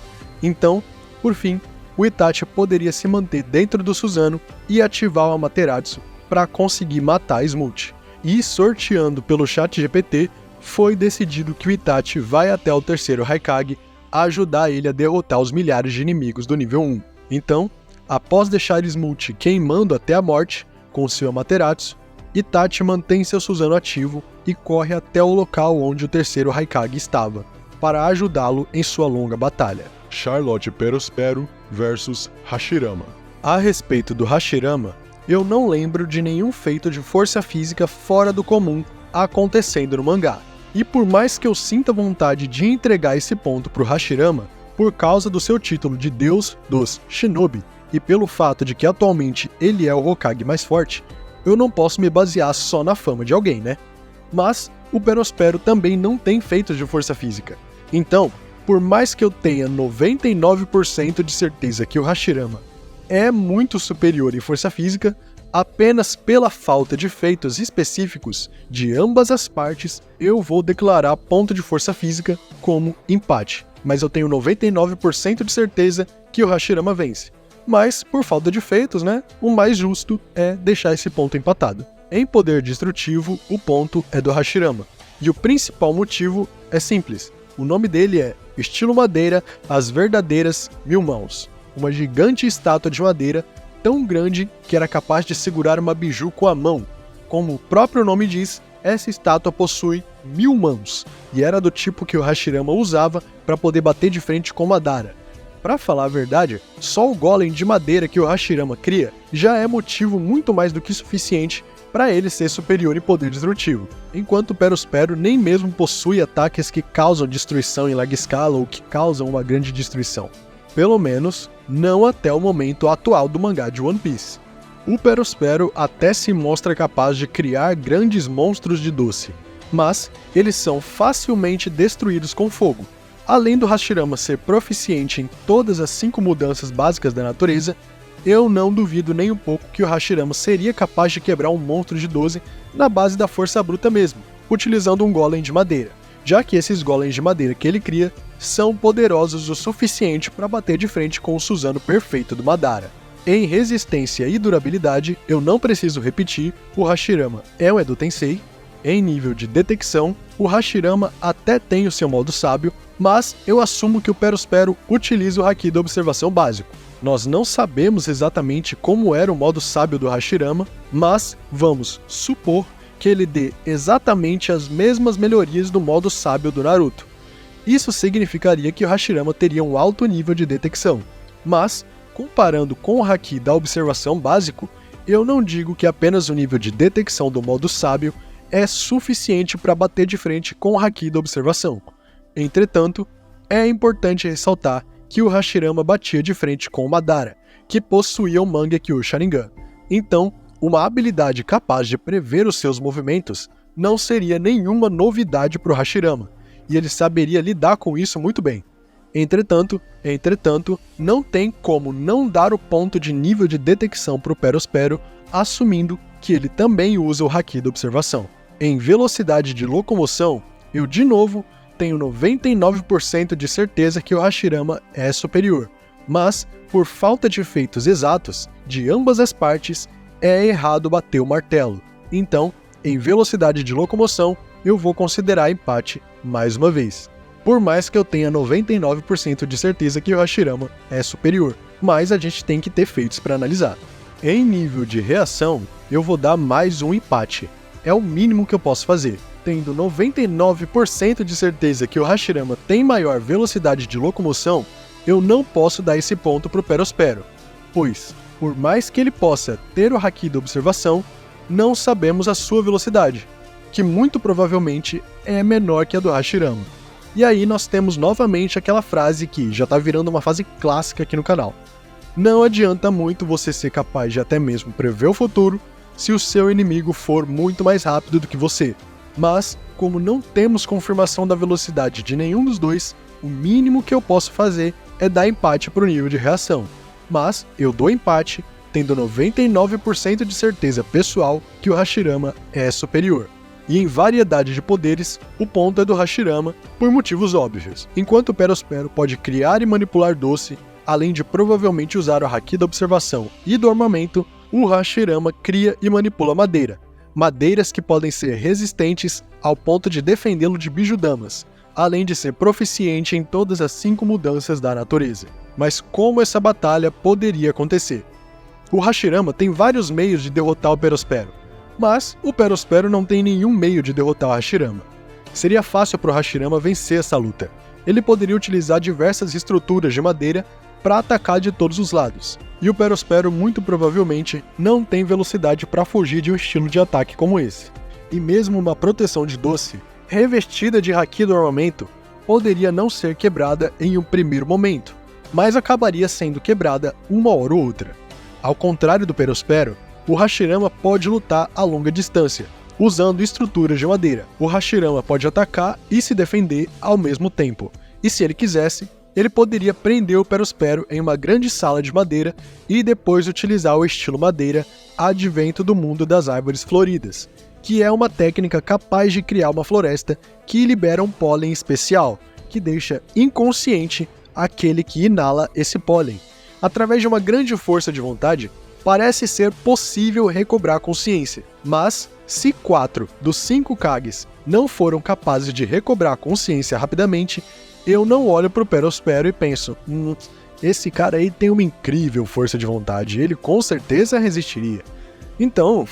Então, por fim, o Itachi poderia se manter dentro do Susanoo e ativar o Amaterasu para conseguir matar Smooth. E sorteando pelo ChatGPT, foi decidido que o Itachi vai até o terceiro Hokage ajudar ele a derrotar os milhares de inimigos do nível 1. Então, após deixar Smooth queimando até a morte com seu Amaterasu, Itachi mantém seu Susanoo ativo e corre até o local onde o terceiro Hokage estava, para ajudá-lo em sua longa batalha. Charlotte Perospero versus Hashirama. A respeito do Hashirama, eu não lembro de nenhum feito de força física fora do comum acontecendo no mangá. E por mais que eu sinta vontade de entregar esse ponto pro Hashirama, por causa do seu título de Deus dos Shinobi, e pelo fato de que atualmente ele é o Hokage mais forte, eu não posso me basear só na fama de alguém, né? Mas o Perospero também não tem feitos de força física. Então, por mais que eu tenha 99% de certeza que o Hashirama é muito superior em força física, apenas pela falta de feitos específicos de ambas as partes, eu vou declarar ponto de força física como empate. Mas eu tenho 99% de certeza que o Hashirama vence. Mas, por falta de feitos, né, o mais justo é deixar esse ponto empatado. Em poder destrutivo, o ponto é do Hashirama. E o principal motivo é simples. O nome dele é Estilo Madeira, as verdadeiras 1000 mãos. Uma gigante estátua de madeira tão grande que era capaz de segurar uma biju com a mão. Como o próprio nome diz, essa estátua possui 1000 mãos, e era do tipo que o Hashirama usava para poder bater de frente com Madara. Pra falar a verdade, só o golem de madeira que o Hashirama cria já é motivo muito mais do que suficiente para ele ser superior em poder destrutivo, enquanto o Perospero nem mesmo possui ataques que causam destruição em larga escala ou que causam uma grande destruição. Pelo menos, não até o momento atual do mangá de One Piece. O Perospero até se mostra capaz de criar grandes monstros de doce, mas eles são facilmente destruídos com fogo. Além do Hashirama ser proficiente em todas as 5 mudanças básicas da natureza, eu não duvido nem um pouco que o Hashirama seria capaz de quebrar um monstro de 12 na base da força bruta mesmo, utilizando um golem de madeira, já que esses golems de madeira que ele cria são poderosos o suficiente para bater de frente com o Susanoo perfeito do Madara. Em resistência e durabilidade, eu não preciso repetir, o Hashirama é um Edo Tensei. Em nível de detecção, o Hashirama até tem o seu modo sábio, mas eu assumo que o Perospero utiliza o Haki da observação básico. Nós não sabemos exatamente como era o modo sábio do Hashirama, mas vamos supor que ele dê exatamente as mesmas melhorias do modo sábio do Naruto. Isso significaria que o Hashirama teria um alto nível de detecção, mas, comparando com o Haki da observação básico, eu não digo que apenas o nível de detecção do modo sábio é suficiente para bater de frente com o Haki da observação. Entretanto, é importante ressaltar que o Hashirama batia de frente com o Madara, que possuía o Mangekyo Sharingan. Então, uma habilidade capaz de prever os seus movimentos não seria nenhuma novidade para o Hashirama, e ele saberia lidar com isso muito bem. Entretanto, não tem como não dar o ponto de nível de detecção para o Perospero, assumindo que ele também usa o Haki da observação. Em velocidade de locomoção, eu de novo tenho 99% de certeza que o Hashirama é superior, mas, por falta de efeitos exatos de ambas as partes, é errado bater o martelo. Então, em velocidade de locomoção, eu vou considerar empate mais uma vez. Por mais que eu tenha 99% de certeza que o Hashirama é superior, mas a gente tem que ter feitos para analisar. Em nível de reação, eu vou dar mais um empate. É o mínimo que eu posso fazer. Tendo 99% de certeza que o Hashirama tem maior velocidade de locomoção, eu não posso dar esse ponto pro Perospero, pois, por mais que ele possa ter o Haki da observação, não sabemos a sua velocidade, que muito provavelmente é menor que a do Hashirama. E aí nós temos novamente aquela frase que já tá virando uma frase clássica aqui no canal. Não adianta muito você ser capaz de até mesmo prever o futuro se o seu inimigo for muito mais rápido do que você. Mas, como não temos confirmação da velocidade de nenhum dos dois, o mínimo que eu posso fazer é dar empate pro nível de reação. Mas eu dou empate, tendo 99% de certeza pessoal que o Hashirama é superior. E em variedade de poderes, o ponto é do Hashirama por motivos óbvios. Enquanto o Perospero pode criar e manipular doce, além de provavelmente usar o Haki da observação e do armamento, o Hashirama cria e manipula madeira. Madeiras que podem ser resistentes ao ponto de defendê-lo de Bijudamas, além de ser proficiente em todas as 5 mudanças da natureza. Mas como essa batalha poderia acontecer? O Hashirama tem vários meios de derrotar o Perospero, mas o Perospero não tem nenhum meio de derrotar o Hashirama. Seria fácil para o Hashirama vencer essa luta. Ele poderia utilizar diversas estruturas de madeira para atacar de todos os lados, e o Perospero muito provavelmente não tem velocidade para fugir de um estilo de ataque como esse. E mesmo uma proteção de doce, revestida de Haki do armamento, poderia não ser quebrada em um primeiro momento, mas acabaria sendo quebrada uma hora ou outra. Ao contrário do Perospero, o Hashirama pode lutar a longa distância, usando estruturas de madeira. O Hashirama pode atacar e se defender ao mesmo tempo, e se ele quisesse, ele poderia prender o Perospero em uma grande sala de madeira e depois utilizar o estilo madeira advento do mundo das árvores floridas, que é uma técnica capaz de criar uma floresta que libera um pólen especial, que deixa inconsciente aquele que inala esse pólen. Através de uma grande força de vontade, parece ser possível recobrar consciência, mas se 4 dos 5 Kages não foram capazes de recobrar consciência rapidamente, eu não olho pro Perospero e penso, esse cara aí tem uma incrível força de vontade, ele com certeza resistiria. Então,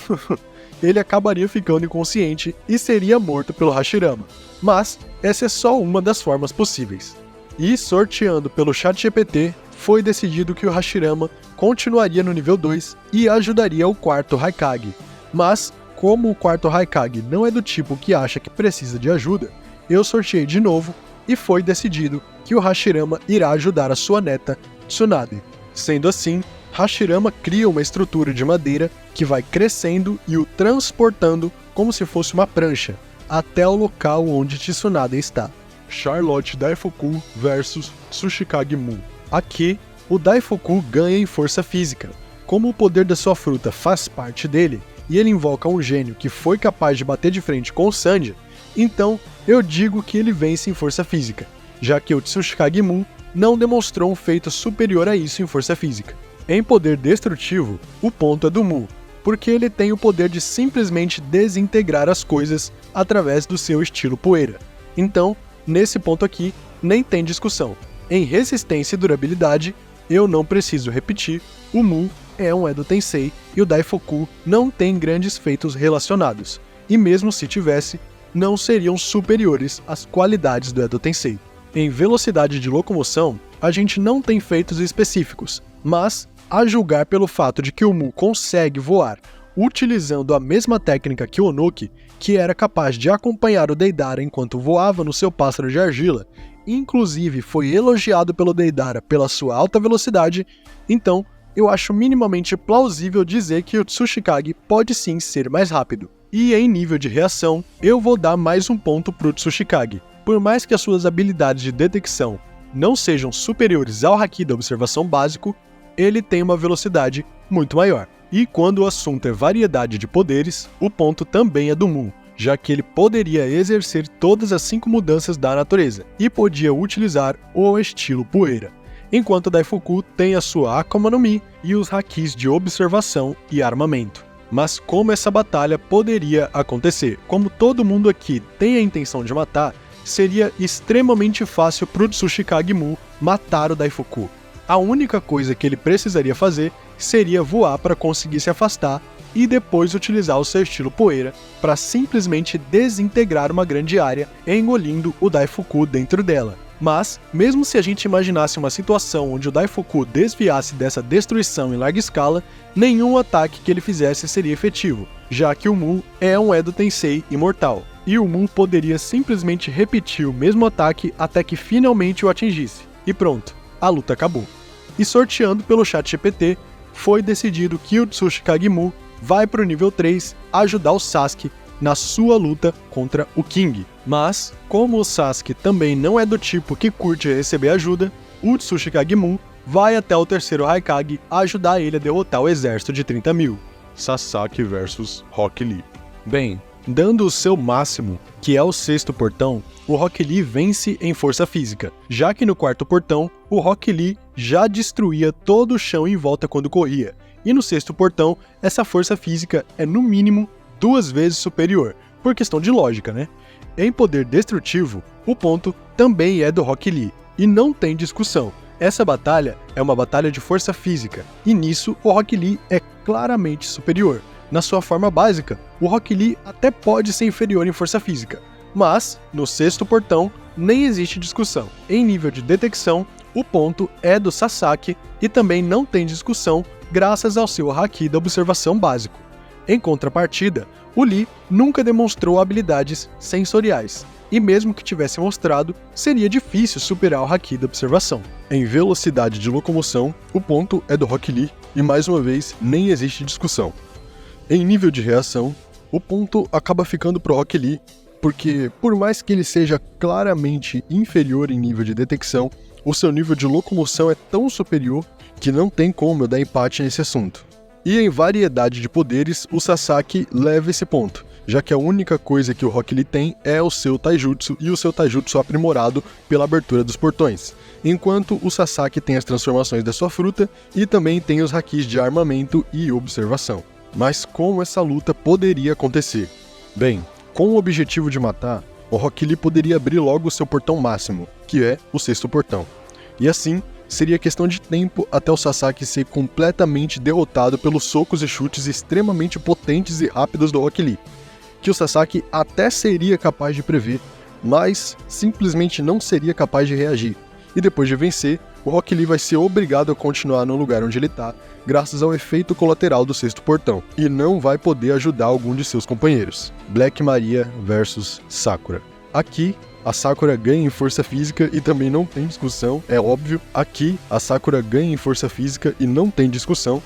ele acabaria ficando inconsciente e seria morto pelo Hashirama. Mas essa é só uma das formas possíveis. E sorteando pelo ChatGPT, foi decidido que o Hashirama continuaria no nível 2 e ajudaria o 4º Haikage. Mas, como o 4º Haikage não é do tipo que acha que precisa de ajuda, eu sorteei de novo e foi decidido que o Hashirama irá ajudar a sua neta, Tsunade. Sendo assim, Hashirama cria uma estrutura de madeira que vai crescendo e o transportando como se fosse uma prancha, até o local onde Tsunade está. Charlotte Daifuku versus Tsuchikage Mu. Aqui, o Daifuku ganha em força física. Como o poder da sua fruta faz parte dele, e ele invoca um gênio que foi capaz de bater de frente com o Sandia, então eu digo que ele vence em força física, já que o Tsuchikage Mu não demonstrou um feito superior a isso em força física. Em poder destrutivo, o ponto é do Mu, porque ele tem o poder de simplesmente desintegrar as coisas através do seu estilo poeira. Então, nesse ponto aqui, nem tem discussão. Em resistência e durabilidade, eu não preciso repetir, o Mu é um Edo Tensei e o Daifuku não tem grandes feitos relacionados, e mesmo se tivesse, não seriam superiores às qualidades do Edo Tensei. Em velocidade de locomoção, a gente não tem feitos específicos, mas, a julgar pelo fato de que o Mu consegue voar utilizando a mesma técnica que o Onoki, que era capaz de acompanhar o Deidara enquanto voava no seu pássaro de argila, inclusive foi elogiado pelo Deidara pela sua alta velocidade, então eu acho minimamente plausível dizer que o Tsuchikage pode sim ser mais rápido. E em nível de reação, eu vou dar mais um ponto pro Tsuchikage. Por mais que as suas habilidades de detecção não sejam superiores ao Haki da observação básico, ele tem uma velocidade muito maior. E quando o assunto é variedade de poderes, o ponto também é do Mu, já que ele poderia exercer todas as 5 mudanças da natureza, e podia utilizar o estilo poeira, enquanto Daifuku tem a sua Akuma no Mi e os Hakis de observação e armamento. Mas como essa batalha poderia acontecer? Como todo mundo aqui tem a intenção de matar, seria extremamente fácil pro Tsuchikage Mu matar o Daifuku. A única coisa que ele precisaria fazer seria voar para conseguir se afastar e depois utilizar o seu estilo poeira para simplesmente desintegrar uma grande área, engolindo o Daifuku dentro dela. Mas, mesmo se a gente imaginasse uma situação onde o Daifuku desviasse dessa destruição em larga escala, nenhum ataque que ele fizesse seria efetivo, já que o Mu é um Edo Tensei imortal, e o Mu poderia simplesmente repetir o mesmo ataque até que finalmente o atingisse. E pronto, a luta acabou. E sorteando pelo chat GPT, foi decidido que o Tsuchikage Mu vai para o nível 3 ajudar o Sasuke na sua luta contra o King. Mas, como o Sasuke também não é do tipo que curte receber ajuda, o Tsuchikage Mu vai até o terceiro Raikage ajudar ele a derrotar o exército de 30 mil. Sasaki vs Rock Lee. Bem, dando o seu máximo, que é o sexto portão, o Rock Lee vence em força física, já que no quarto portão, o Rock Lee já destruía todo o chão em volta quando corria, e no sexto portão, essa força física é no mínimo 2 vezes superior, por questão de lógica, né? Em poder destrutivo, o ponto também é do Rock Lee, e não tem discussão. Essa batalha é uma batalha de força física, e nisso o Rock Lee é claramente superior. Na sua forma básica, o Rock Lee até pode ser inferior em força física, mas no sexto portão nem existe discussão. Em nível de detecção, o ponto é do Sasaki e também não tem discussão graças ao seu Haki da observação básico. Em contrapartida, o Lee nunca demonstrou habilidades sensoriais, e mesmo que tivesse mostrado, seria difícil superar o Haki da observação. Em velocidade de locomoção, o ponto é do Rock Lee e mais uma vez nem existe discussão. Em nível de reação, o ponto acaba ficando pro Rock Lee, porque por mais que ele seja claramente inferior em nível de detecção, o seu nível de locomoção é tão superior que não tem como eu dar empate nesse assunto. E em variedade de poderes, o Sasaki leva esse ponto, já que a única coisa que o Rock Lee tem é o seu Taijutsu e o seu Taijutsu aprimorado pela abertura dos portões, enquanto o Sasaki tem as transformações da sua fruta e também tem os Hakis de armamento e observação. Mas como essa luta poderia acontecer? Bem, com o objetivo de matar, o Rock Lee poderia abrir logo o seu portão máximo, que é o sexto portão. E assim, seria questão de tempo até o Sasaki ser completamente derrotado pelos socos e chutes extremamente potentes e rápidos do Rock Lee, que o Sasaki até seria capaz de prever, mas simplesmente não seria capaz de reagir. E depois de vencer, o Rock Lee vai ser obrigado a continuar no lugar onde ele está, graças ao efeito colateral do sexto portão, e não vai poder ajudar algum de seus companheiros. Black Maria vs Sakura. Aqui, a Sakura ganha em força física e também não tem discussão, é óbvio. Aqui, a Sakura ganha em força física e não tem discussão.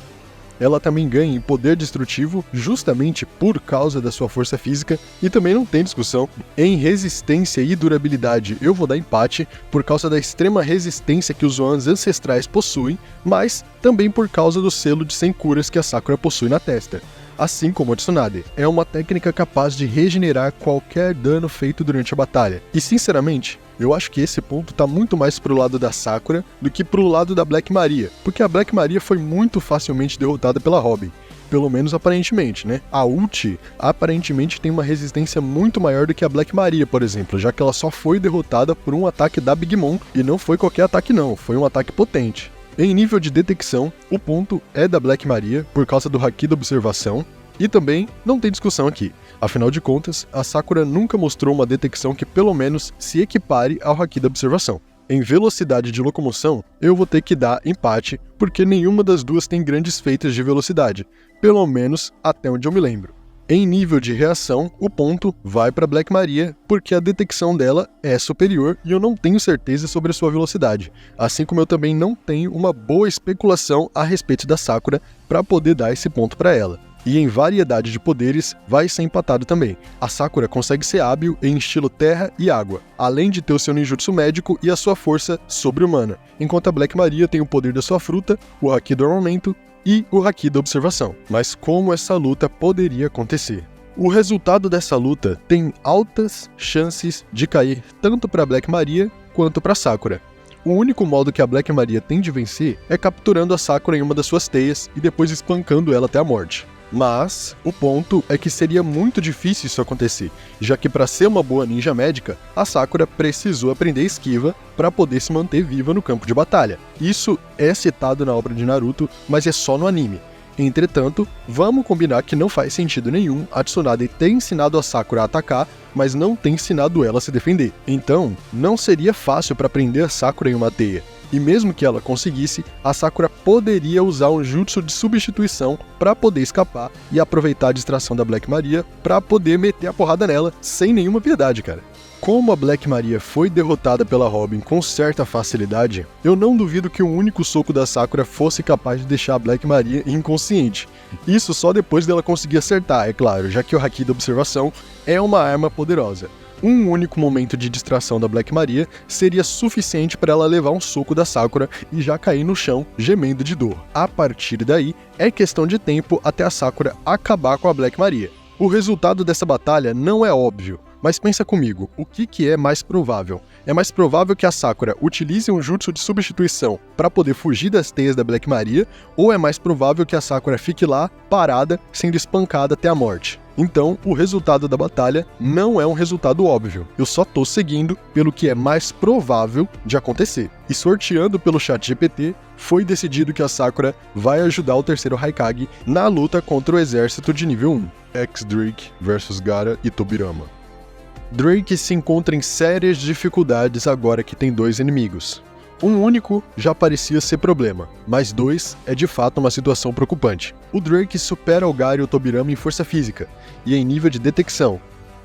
Ela também ganha em poder destrutivo, justamente por causa da sua força física, e também não tem discussão. Em resistência e durabilidade, eu vou dar empate, por causa da extrema resistência que os Zoans ancestrais possuem, mas também por causa do selo de 100 curas que a Sakura possui na testa. Assim como a Tsunade, é uma técnica capaz de regenerar qualquer dano feito durante a batalha. E sinceramente, eu acho que esse ponto tá muito mais pro lado da Sakura do que pro lado da Black Maria, porque a Black Maria foi muito facilmente derrotada pela Robin. Pelo menos aparentemente, né? A ult aparentemente tem uma resistência muito maior do que a Black Maria, por exemplo, já que ela só foi derrotada por um ataque da Big Mom, e não foi qualquer ataque não, foi um ataque potente. Em nível de detecção, o ponto é da Black Maria, por causa do Haki da observação, e também não tem discussão aqui. Afinal de contas, a Sakura nunca mostrou uma detecção que pelo menos se equipare ao Haki da observação. Em velocidade de locomoção, eu vou ter que dar empate, porque nenhuma das duas tem grandes feitos de velocidade, pelo menos até onde eu me lembro. Em nível de reação, o ponto vai para Black Maria, porque a detecção dela é superior e eu não tenho certeza sobre a sua velocidade, assim como eu também não tenho uma boa especulação a respeito da Sakura para poder dar esse ponto para ela. E em variedade de poderes, vai ser empatado também. A Sakura consegue ser hábil em estilo terra e água, além de ter o seu ninjutsu médico e a sua força sobre-humana, enquanto a Black Maria tem o poder da sua fruta, o Haki do armamento e o Haki da observação. Mas como essa luta poderia acontecer? O resultado dessa luta tem altas chances de cair tanto para Black Maria quanto para Sakura. O único modo que a Black Maria tem de vencer é capturando a Sakura em uma das suas teias e depois espancando ela até a morte. Mas o ponto é que seria muito difícil isso acontecer, já que para ser uma boa ninja médica, a Sakura precisou aprender esquiva para poder se manter viva no campo de batalha. Isso é citado na obra de Naruto, mas é só no anime. Entretanto, vamos combinar que não faz sentido nenhum a Tsunade ter ensinado a Sakura a atacar, mas não ter ensinado ela a se defender. Então, não seria fácil para prender a Sakura em uma teia. E mesmo que ela conseguisse, a Sakura poderia usar um jutsu de substituição para poder escapar e aproveitar a distração da Black Maria para poder meter a porrada nela sem nenhuma piedade, cara. Como a Black Maria foi derrotada pela Robin com certa facilidade, eu não duvido que um único soco da Sakura fosse capaz de deixar a Black Maria inconsciente. Isso só depois dela conseguir acertar, é claro, já que o Haki da observação é uma arma poderosa. Um único momento de distração da Black Maria seria suficiente para ela levar um soco da Sakura e já cair no chão, gemendo de dor. A partir daí, é questão de tempo até a Sakura acabar com a Black Maria. O resultado dessa batalha não é óbvio, mas pensa comigo, o que é mais provável? É mais provável que a Sakura utilize um jutsu de substituição para poder fugir das teias da Black Maria, ou é mais provável que a Sakura fique lá, parada, sendo espancada até a morte? Então, o resultado da batalha não é um resultado óbvio. Eu só tô seguindo pelo que é mais provável de acontecer. E sorteando pelo chat GPT, foi decidido que a Sakura vai ajudar o terceiro Haikage na luta contra o exército de nível 1. X-Drake vs Gaara e Tobirama. Drake se encontra em sérias dificuldades agora que tem dois inimigos. Um único já parecia ser problema, mas dois é de fato uma situação preocupante. O Drake supera o Gaara e o Tobirama em força física e em nível de detecção,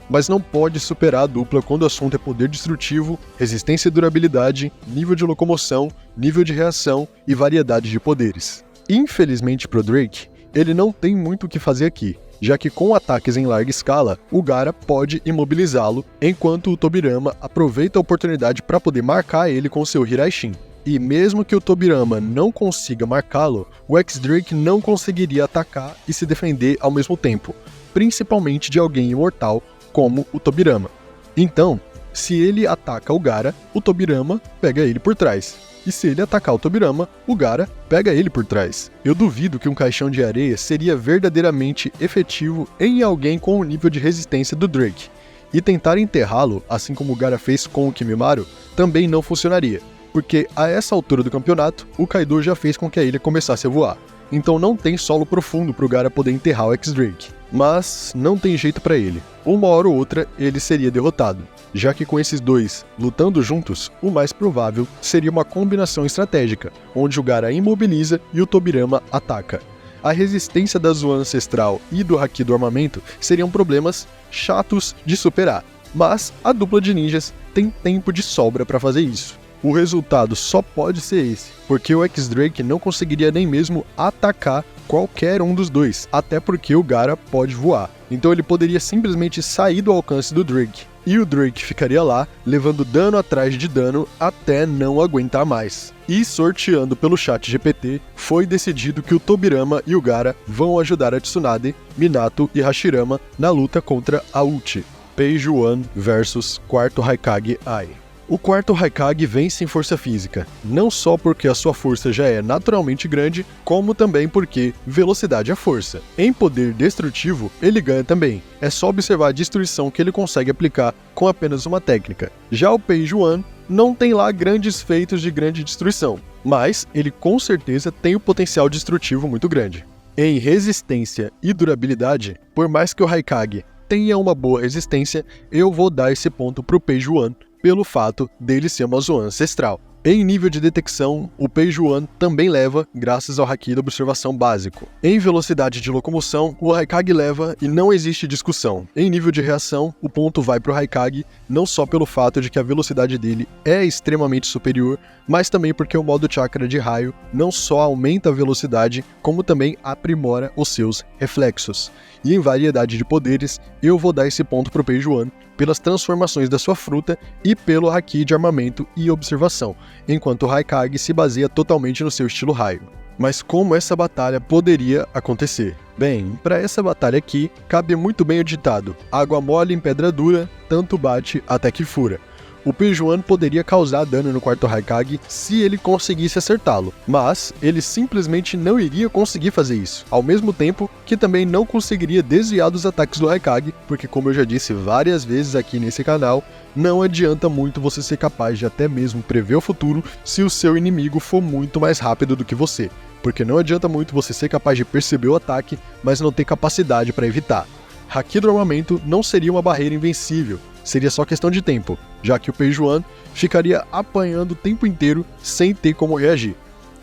mas não pode superar a dupla quando o assunto é poder destrutivo, resistência e durabilidade, nível de locomoção, nível de reação e variedade de poderes. Infelizmente pro Drake, ele não tem muito o que fazer aqui, já que com ataques em larga escala, o Gaara pode imobilizá-lo, enquanto o Tobirama aproveita a oportunidade para poder marcar ele com seu Hiraishin. E mesmo que o Tobirama não consiga marcá-lo, o X-Drake não conseguiria atacar e se defender ao mesmo tempo, principalmente de alguém imortal como o Tobirama. Então, se ele ataca o Gaara, o Tobirama pega ele por trás. E se ele atacar o Tobirama, o Gaara pega ele por trás. Eu duvido que um caixão de areia seria verdadeiramente efetivo em alguém com o nível de resistência do Drake. E tentar enterrá-lo, assim como o Gaara fez com o Kimimaro, também não funcionaria, porque a essa altura do campeonato, o Kaido já fez com que a ilha começasse a voar. Então não tem solo profundo pro Gaara poder enterrar o X-Drake. Mas não tem jeito pra ele. Uma hora ou outra ele seria derrotado, já que com esses dois lutando juntos, o mais provável seria uma combinação estratégica, onde o Gaara imobiliza e o Tobirama ataca. A resistência da Zoan ancestral e do Haki do armamento seriam problemas chatos de superar, mas a dupla de ninjas tem tempo de sobra para fazer isso. O resultado só pode ser esse, porque o X-Drake não conseguiria nem mesmo atacar qualquer um dos dois, até porque o Gaara pode voar. Então ele poderia simplesmente sair do alcance do Drake, e o Drake ficaria lá, levando dano atrás de dano até não aguentar mais. E sorteando pelo chat GPT, foi decidido que o Tobirama e o Gaara vão ajudar a Tsunade, Minato e Hashirama na luta contra a Uchi. Page One vs quarto Haikage Ai. O quarto Haikage vence em força física, não só porque a sua força já é naturalmente grande, como também porque velocidade é força. Em poder destrutivo, ele ganha também. É só observar a destruição que ele consegue aplicar com apenas uma técnica. Já o Page One não tem lá grandes feitos de grande destruição, mas ele com certeza tem o potencial destrutivo muito grande. Em resistência e durabilidade, por mais que o Haikage tenha uma boa resistência, eu vou dar esse ponto pro Page One, pelo fato dele ser uma Zoan ancestral. Em nível de detecção, o Peijuan também leva, graças ao Haki da observação básico. Em velocidade de locomoção, o Haikage leva e não existe discussão. Em nível de reação, o ponto vai para o Haikage, não só pelo fato de que a velocidade dele é extremamente superior, mas também porque o modo chakra de raio não só aumenta a velocidade, como também aprimora os seus reflexos. E em variedade de poderes, eu vou dar esse ponto pro Peijuan pelas transformações da sua fruta e pelo Haki de armamento e observação, enquanto o Haikage se baseia totalmente no seu estilo raio. Mas como essa batalha poderia acontecer? Bem, para essa batalha aqui, cabe muito bem o ditado: água mole em pedra dura, tanto bate até que fura. O Peijuan poderia causar dano no quarto Haikage se ele conseguisse acertá-lo, mas ele simplesmente não iria conseguir fazer isso, ao mesmo tempo que também não conseguiria desviar dos ataques do Haikage, porque como eu já disse várias vezes aqui nesse canal, não adianta muito você ser capaz de até mesmo prever o futuro se o seu inimigo for muito mais rápido do que você, porque não adianta muito você ser capaz de perceber o ataque, mas não ter capacidade para evitar. Haki do armamento não seria uma barreira invencível, seria só questão de tempo, já que o Peijuan ficaria apanhando o tempo inteiro sem ter como reagir.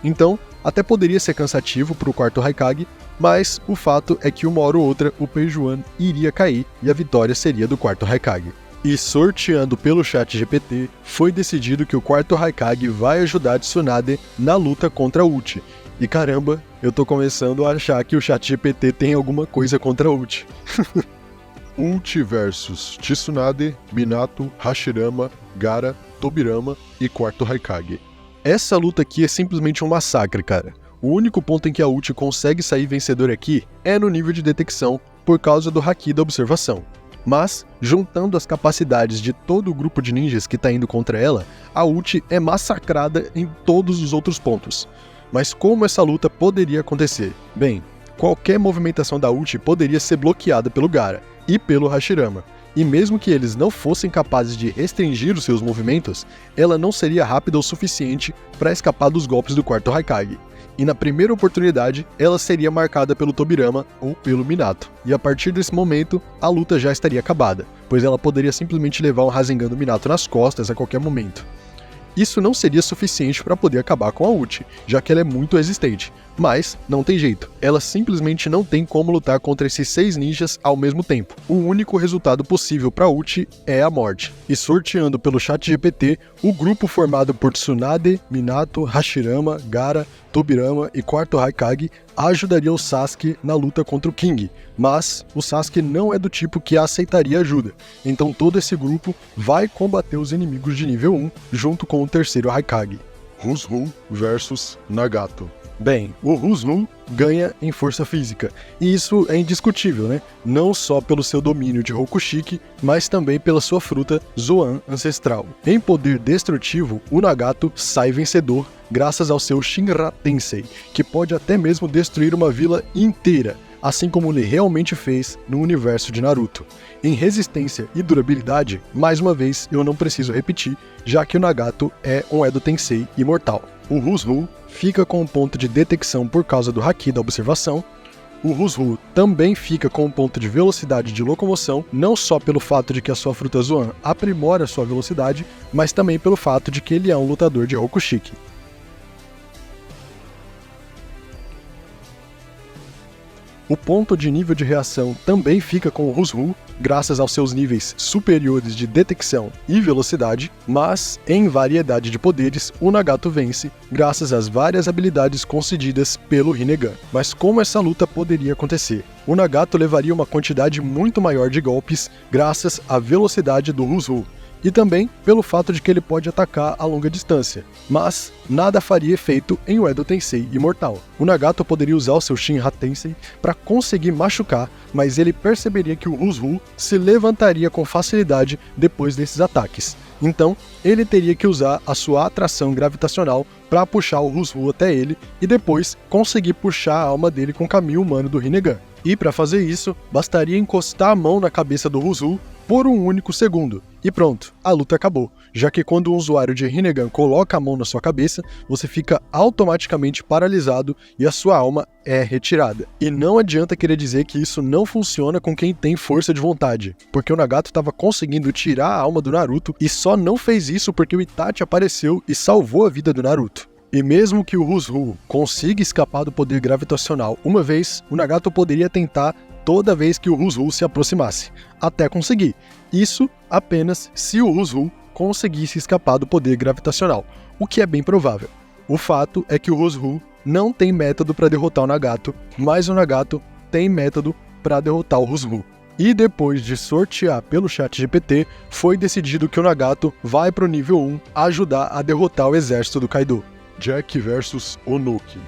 Então, até poderia ser cansativo para o quarto Haikage, mas o fato é que uma hora ou outra o Peijuan iria cair e a vitória seria do quarto Haikage. E sorteando pelo chat GPT, foi decidido que o quarto Haikage vai ajudar a Tsunade na luta contra a Uchi. E caramba, eu tô começando a achar que o chat GPT tem alguma coisa contra a Uchi. Uchi versus Tsunade, Minato, Hashirama, Gaara, Tobirama e quarto Haikage. Essa luta aqui é simplesmente um massacre, cara. O único ponto em que a Uchi consegue sair vencedora aqui é no nível de detecção, por causa do Haki da observação. Mas, juntando as capacidades de todo o grupo de ninjas que tá indo contra ela, a Uchi é massacrada em todos os outros pontos. Mas como essa luta poderia acontecer? Bem, qualquer movimentação da Uchi poderia ser bloqueada pelo Gaara e pelo Hashirama, e mesmo que eles não fossem capazes de restringir os seus movimentos, ela não seria rápida o suficiente para escapar dos golpes do quarto Haikage. E na primeira oportunidade, ela seria marcada pelo Tobirama ou pelo Minato. E a partir desse momento, a luta já estaria acabada, pois ela poderia simplesmente levar um Rasengan do Minato nas costas a qualquer momento. Isso não seria suficiente para poder acabar com a Uchi, já que ela é muito resistente. Mas, não tem jeito, ela simplesmente não tem como lutar contra esses 6 ninjas ao mesmo tempo. O único resultado possível para Uchi é a morte. E sorteando pelo chat GPT, o grupo formado por Tsunade, Minato, Hashirama, Gaara, Tobirama e quarto Haikage ajudaria o Sasuke na luta contra o King, mas o Sasuke não é do tipo que aceitaria ajuda, então todo esse grupo vai combater os inimigos de nível 1 junto com o terceiro Haikage. Hushu versus Nagato. Bem, o Hushu ganha em força física, e isso é indiscutível, né? Não só pelo seu domínio de Rokushiki, mas também pela sua fruta Zoan ancestral. Em poder destrutivo, o Nagato sai vencedor graças ao seu Shinra Tensei, que pode até mesmo destruir uma vila inteira, assim como ele realmente fez no universo de Naruto. Em resistência e durabilidade, mais uma vez eu não preciso repetir, já que o Nagato é um Edo Tensei imortal. O Hushu fica com um ponto de detecção por causa do Haki da observação. O Hushu também fica com um ponto de velocidade de locomoção, não só pelo fato de que a sua fruta Zoan aprimora sua velocidade, mas também pelo fato de que ele é um lutador de Rokushiki. O ponto de nível de reação também fica com o Hushu, graças aos seus níveis superiores de detecção e velocidade, mas, em variedade de poderes, o Nagato vence, graças às várias habilidades concedidas pelo Rinnegan. Mas como essa luta poderia acontecer? O Nagato levaria uma quantidade muito maior de golpes, graças à velocidade do Hushu, e também pelo fato de que ele pode atacar a longa distância, mas nada faria efeito em Edo Tensei imortal. O Nagato poderia usar o seu Shinra Tensei para conseguir machucar, mas ele perceberia que o Hushu se levantaria com facilidade depois desses ataques. Então, ele teria que usar a sua atração gravitacional para puxar o Hushu até ele e depois conseguir puxar a alma dele com o caminho humano do Rinnegan. E para fazer isso, bastaria encostar a mão na cabeça do Hushu por um único segundo. E pronto, a luta acabou, já que quando um usuário de Rinnegan coloca a mão na sua cabeça, você fica automaticamente paralisado e a sua alma é retirada. E não adianta querer dizer que isso não funciona com quem tem força de vontade, porque o Nagato estava conseguindo tirar a alma do Naruto e só não fez isso porque o Itachi apareceu e salvou a vida do Naruto. E mesmo que o Hushu consiga escapar do poder gravitacional uma vez, o Nagato poderia tentar toda vez que o Hushu se aproximasse, até conseguir. Isso apenas se o Hushu conseguisse escapar do poder gravitacional, o que é bem provável. O fato é que o Hushu não tem método para derrotar o Nagato, mas o Nagato tem método para derrotar o Hushu. E depois de sortear pelo ChatGPT, foi decidido que o Nagato vai para o nível 1 ajudar a derrotar o exército do Kaido. Jack versus Onuki.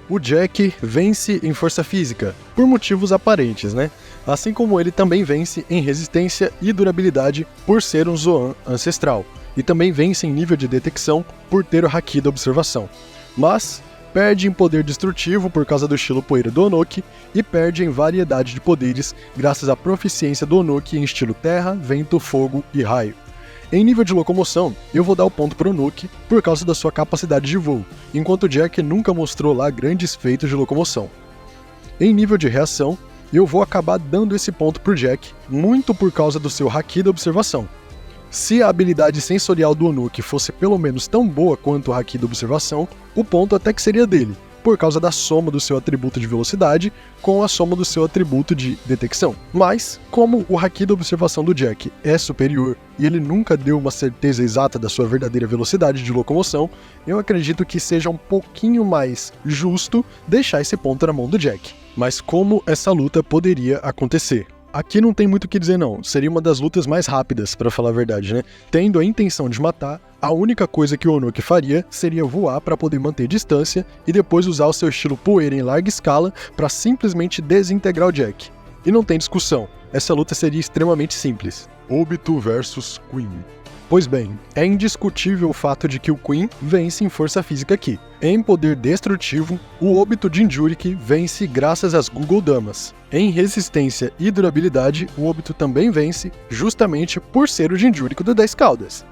O Jack vence em força física, por motivos aparentes, né? Assim como ele também vence em resistência e durabilidade por ser um Zoan ancestral, e também vence em nível de detecção por ter o Haki da observação. Mas perde em poder destrutivo por causa do estilo poeira do Onoki, e perde em variedade de poderes graças à proficiência do Onoki em estilo terra, vento, fogo e raio. Em nível de locomoção, eu vou dar o ponto para o Onuki por causa da sua capacidade de voo, enquanto o Jack nunca mostrou lá grandes feitos de locomoção. Em nível de reação, eu vou acabar dando esse ponto pro Jack, muito por causa do seu Haki da observação. Se a habilidade sensorial do Onuki fosse pelo menos tão boa quanto o Haki da observação, o ponto até que seria dele, por causa da soma do seu atributo de velocidade com a soma do seu atributo de detecção. Mas, como o Haki da observação do Jack é superior e ele nunca deu uma certeza exata da sua verdadeira velocidade de locomoção, eu acredito que seja um pouquinho mais justo deixar esse ponto na mão do Jack. Mas como essa luta poderia acontecer? Aqui não tem muito o que dizer não, seria uma das lutas mais rápidas, para falar a verdade, né? Tendo a intenção de matar, a única coisa que o Onuki faria seria voar para poder manter distância e depois usar o seu estilo poeira em larga escala para simplesmente desintegrar o Jack. E não tem discussão, essa luta seria extremamente simples. Obito versus Queen. Pois bem, é indiscutível o fato de que o Queen vence em força física aqui. Em poder destrutivo, o Obito Jinchuriki vence graças às Google Damas. Em resistência e durabilidade, o Obito também vence justamente por ser o Jinchuriki do 10 Caudas.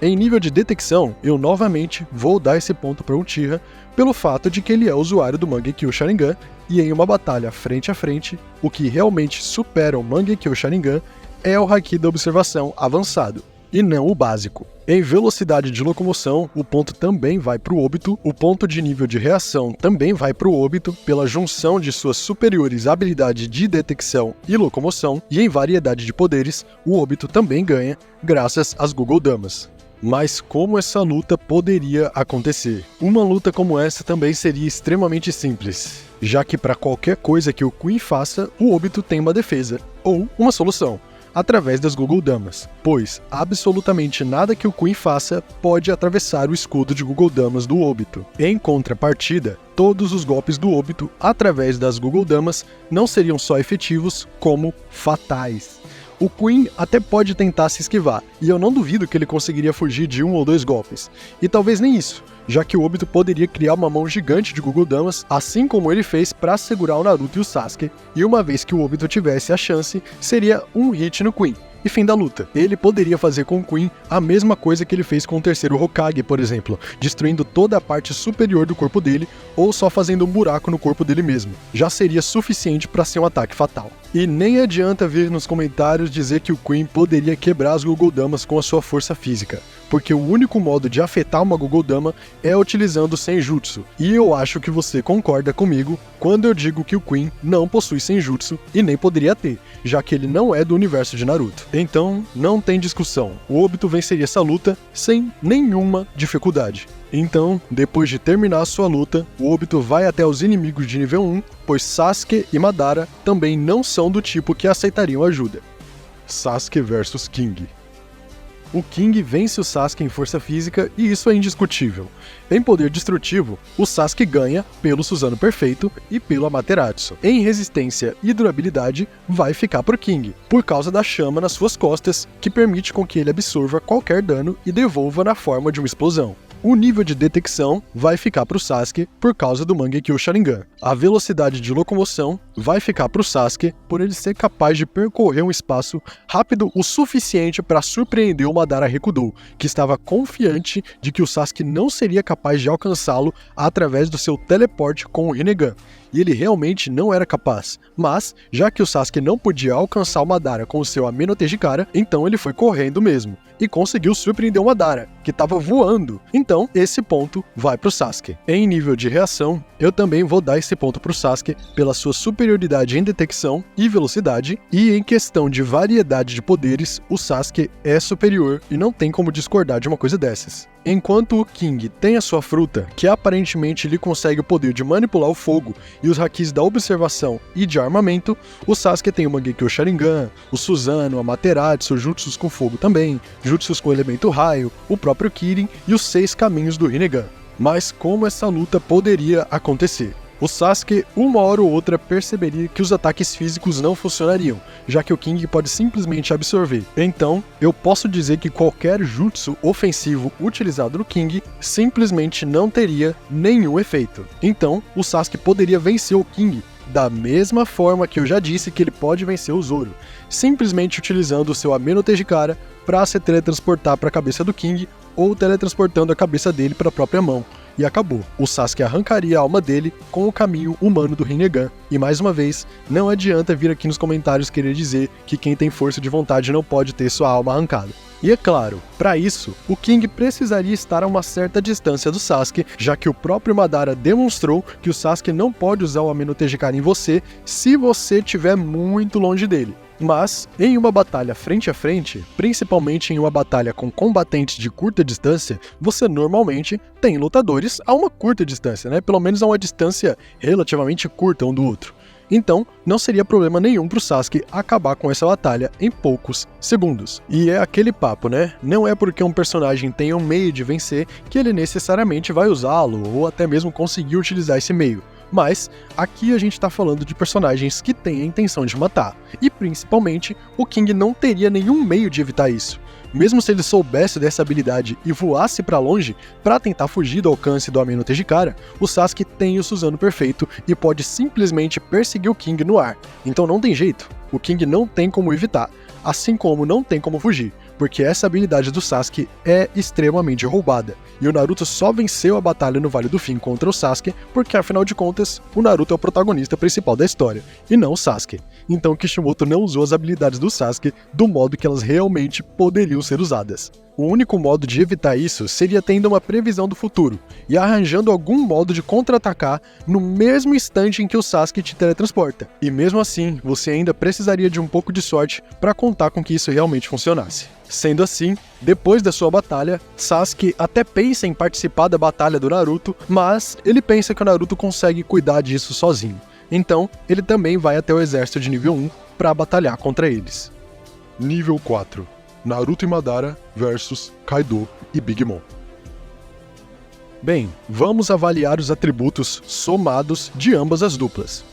Em nível de detecção, eu novamente vou dar esse ponto para o Uchiha pelo fato de que ele é usuário do Mangekyo Sharingan e em uma batalha frente a frente, o que realmente supera o Mangekyo Sharingan é o Haki da observação avançado, e não o básico. Em velocidade de locomoção, o ponto também vai para o Obito, o ponto de nível de reação também vai para o Obito, pela junção de suas superiores habilidades de detecção e locomoção, e em variedade de poderes, o Obito também ganha, graças às Google Damas. Mas como essa luta poderia acontecer? Uma luta como essa também seria extremamente simples, já que para qualquer coisa que o Queen faça, o Obito tem uma defesa, ou uma solução, através das Google Damas, pois absolutamente nada que o Queen faça pode atravessar o escudo de Google Damas do Obito. Em contrapartida, todos os golpes do Obito, através das Google Damas, não seriam só efetivos, como fatais. O Queen até pode tentar se esquivar, e eu não duvido que ele conseguiria fugir de 1 ou 2 golpes, e talvez nem isso, já que o Obito poderia criar uma mão gigante de Google Damas, assim como ele fez para segurar o Naruto e o Sasuke, e uma vez que o Obito tivesse a chance, seria um hit no Queen, e fim da luta. Ele poderia fazer com o Queen a mesma coisa que ele fez com o terceiro Hokage, por exemplo, destruindo toda a parte superior do corpo dele, ou só fazendo um buraco no corpo dele mesmo. Já seria suficiente para ser um ataque fatal. E nem adianta vir nos comentários dizer que o Queen poderia quebrar as Google Damas com a sua força física, porque o único modo de afetar uma Google Dama é utilizando Senjutsu, e eu acho que você concorda comigo quando eu digo que o Queen não possui Senjutsu e nem poderia ter, já que ele não é do universo de Naruto. Então, não tem discussão, o Obito venceria essa luta sem nenhuma dificuldade. Então, depois de terminar a sua luta, o Obito vai até os inimigos de nível 1, pois Sasuke e Madara também não são do tipo que aceitariam ajuda. Sasuke versus King. O King vence o Sasuke em força física e isso é indiscutível. Em poder destrutivo, o Sasuke ganha pelo Susanoo Perfeito e pelo Amaterasu. Em resistência e durabilidade, vai ficar pro King, por causa da chama nas suas costas, que permite com que ele absorva qualquer dano e devolva na forma de uma explosão. O nível de detecção vai ficar pro Sasuke por causa do Mangekyo Sharingan. A velocidade de locomoção vai ficar pro Sasuke por ele ser capaz de percorrer um espaço rápido o suficiente para surpreender o Madara Rekudou, que estava confiante de que o Sasuke não seria capaz de alcançá-lo através do seu teleporte com o Rinnegan. E ele realmente não era capaz. Mas, já que o Sasuke não podia alcançar o Madara com o seu Ame no Tejikara, então ele foi correndo mesmo. E conseguiu surpreender o Madara, que estava voando. Então, esse ponto vai pro Sasuke. Em nível de reação, eu também vou dar esse ponto pro Sasuke pela sua superioridade em detecção e velocidade, e em questão de variedade de poderes, o Sasuke é superior e não tem como discordar de uma coisa dessas. Enquanto o King tem a sua fruta, que aparentemente lhe consegue o poder de manipular o fogo e os hakis da observação e de armamento, o Sasuke tem o Mangekyo Sharingan, o Susanoo, a Materatsu, jutsus com fogo também, jutsus com elemento raio, o próprio Kirin e os 6 caminhos do Rinnegan. Mas como essa luta poderia acontecer? O Sasuke, uma hora ou outra, perceberia que os ataques físicos não funcionariam, já que o King pode simplesmente absorver. Então, eu posso dizer que qualquer jutsu ofensivo utilizado no King simplesmente não teria nenhum efeito. Então, o Sasuke poderia vencer o King da mesma forma que eu já disse que ele pode vencer o Zoro, simplesmente utilizando o seu Ame no Tejikara para se teletransportar para a cabeça do King ou teletransportando a cabeça dele para a própria mão. E acabou. O Sasuke arrancaria a alma dele com o caminho humano do Rinnegan. E mais uma vez, não adianta vir aqui nos comentários querer dizer que quem tem força de vontade não pode ter sua alma arrancada. E é claro, para isso, o King precisaria estar a uma certa distância do Sasuke, já que o próprio Madara demonstrou que o Sasuke não pode usar o Ame no Tejikara em você se você estiver muito longe dele. Mas, em uma batalha frente a frente, principalmente em uma batalha com combatentes de curta distância, você normalmente tem lutadores a uma curta distância, né? Pelo menos a uma distância relativamente curta um do outro. Então, não seria problema nenhum pro Sasuke acabar com essa batalha em poucos segundos. E é aquele papo, né? Não é porque um personagem tem um meio de vencer que ele necessariamente vai usá-lo, ou até mesmo conseguir utilizar esse meio. Mas, aqui a gente tá falando de personagens que têm a intenção de matar. E, principalmente, o King não teria nenhum meio de evitar isso. Mesmo se ele soubesse dessa habilidade e voasse pra longe para tentar fugir do alcance do Ame no Tejikara, o Sasuke tem o Susanoo perfeito e pode simplesmente perseguir o King no ar. Então não tem jeito, o King não tem como evitar, assim como não tem como fugir, porque essa habilidade do Sasuke é extremamente roubada. E o Naruto só venceu a batalha no Vale do Fim contra o Sasuke porque, afinal de contas, o Naruto é o protagonista principal da história, e não o Sasuke. Então Kishimoto não usou as habilidades do Sasuke do modo que elas realmente poderiam ser usadas. O único modo de evitar isso seria tendo uma previsão do futuro e arranjando algum modo de contra-atacar no mesmo instante em que o Sasuke te teletransporta. E mesmo assim, você ainda precisaria de um pouco de sorte para contar com que isso realmente funcionasse. Sendo assim, depois da sua batalha, Sasuke até pensa em participar da batalha do Naruto, mas ele pensa que o Naruto consegue cuidar disso sozinho. Então, ele também vai até o exército de nível 1 para batalhar contra eles. Nível 4. Naruto e Madara versus Kaido e Big Mom. Bem, vamos avaliar os atributos somados de ambas as duplas.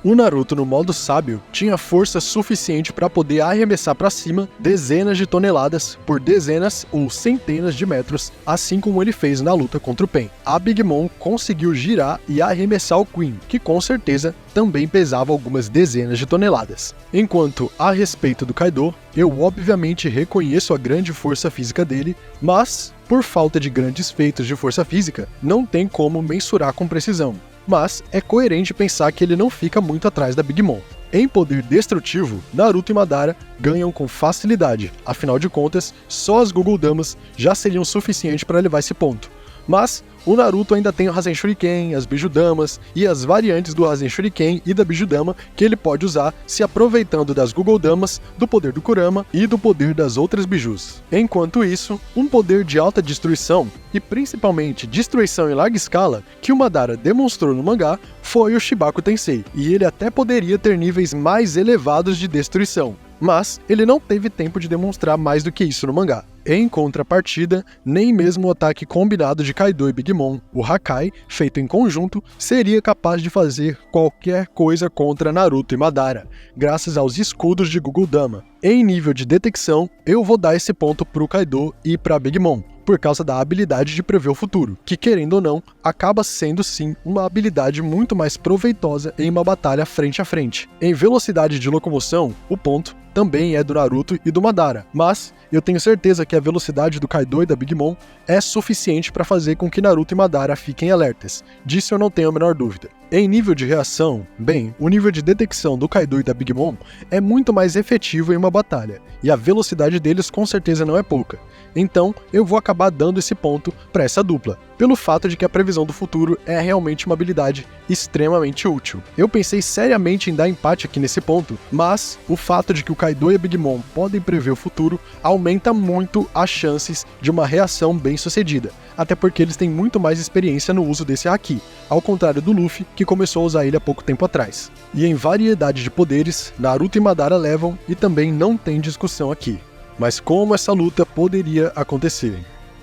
O Naruto no modo sábio tinha força suficiente para poder arremessar para cima dezenas de toneladas por dezenas ou centenas de metros, assim como ele fez na luta contra o Pain. A Big Mom conseguiu girar e arremessar o Queen, que com certeza também pesava algumas dezenas de toneladas. Enquanto a respeito do Kaido, eu obviamente reconheço a grande força física dele, mas por falta de grandes feitos de força física, não tem como mensurar com precisão. Mas é coerente pensar que ele não fica muito atrás da Big Mom. Em poder destrutivo, Naruto e Madara ganham com facilidade, afinal de contas, só as Google Damas já seriam suficiente para levar esse ponto. Mas o Naruto ainda tem o Rasen Shuriken, as Bijudamas e as variantes do Rasen Shuriken e da Bijudama que ele pode usar se aproveitando das Google Damas, do poder do Kurama e do poder das outras bijus. Enquanto isso, um poder de alta destruição e principalmente destruição em larga escala que o Madara demonstrou no mangá foi o Shibaku Tensei, e ele até poderia ter níveis mais elevados de destruição, mas ele não teve tempo de demonstrar mais do que isso no mangá. Em contrapartida, nem mesmo o ataque combinado de Kaido e Big Mom, o Hakai, feito em conjunto, seria capaz de fazer qualquer coisa contra Naruto e Madara, graças aos escudos de Guguldama. Em nível de detecção, eu vou dar esse ponto pro Kaido e pra Big Mom, por causa da habilidade de prever o futuro, que, querendo ou não, acaba sendo sim uma habilidade muito mais proveitosa em uma batalha frente a frente. Em velocidade de locomoção, o ponto também é do Naruto e do Madara, mas eu tenho certeza que a velocidade do Kaido e da Big Mom é suficiente para fazer com que Naruto e Madara fiquem alertas, disso eu não tenho a menor dúvida. Em nível de reação, bem, o nível de detecção do Kaido e da Big Mom é muito mais efetivo em uma batalha, e a velocidade deles com certeza não é pouca. Então, eu vou acabar dando esse ponto para essa dupla, pelo fato de que a previsão do futuro é realmente uma habilidade extremamente útil. Eu pensei seriamente em dar empate aqui nesse ponto, mas o fato de que o Kaido e a Big Mom podem prever o futuro aumenta muito as chances de uma reação bem sucedida, até porque eles têm muito mais experiência no uso desse Haki, ao contrário do Luffy, que começou a usar ele há pouco tempo atrás. E em variedade de poderes, Naruto e Madara levam e também não tem discussão aqui. Mas como essa luta poderia acontecer?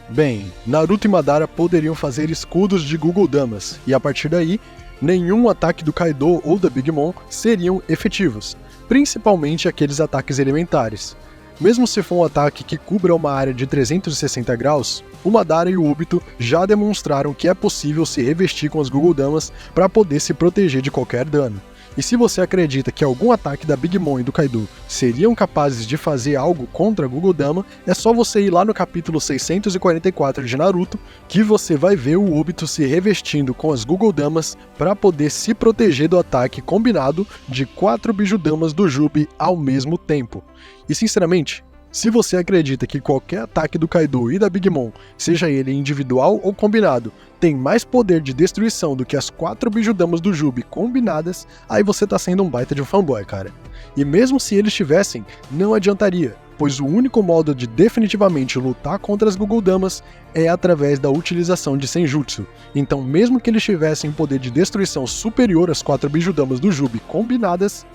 Bem, Naruto e Madara poderiam fazer escudos de Gugudamas, e a partir daí, nenhum ataque do Kaido ou da Big Mom seriam efetivos, principalmente aqueles ataques elementares. Mesmo se for um ataque que cubra uma área de 360 graus, o Madara e o Obito já demonstraram que é possível se revestir com as Gugudamas para poder se proteger de qualquer dano. E se você acredita que algum ataque da Big Mom e do Kaido seriam capazes de fazer algo contra a Guguldama, é só você ir lá no capítulo 644 de Naruto, que você vai ver o Obito se revestindo com as Guguldamas para poder se proteger do ataque combinado de 4 Bijudamas do Jubi ao mesmo tempo. E sinceramente, se você acredita que qualquer ataque do Kaido e da Big Mom, seja ele individual ou combinado, tem mais poder de destruição do que as 4 Bijudamas do Jubi combinadas, aí você tá sendo um baita de um fanboy, cara. E mesmo se eles tivessem, não adiantaria, pois o único modo de definitivamente lutar contra as Guguldamas é através da utilização de Senjutsu. Então, mesmo que eles tivessem poder de destruição superior às 4 Bijudamas do Jubi combinadas,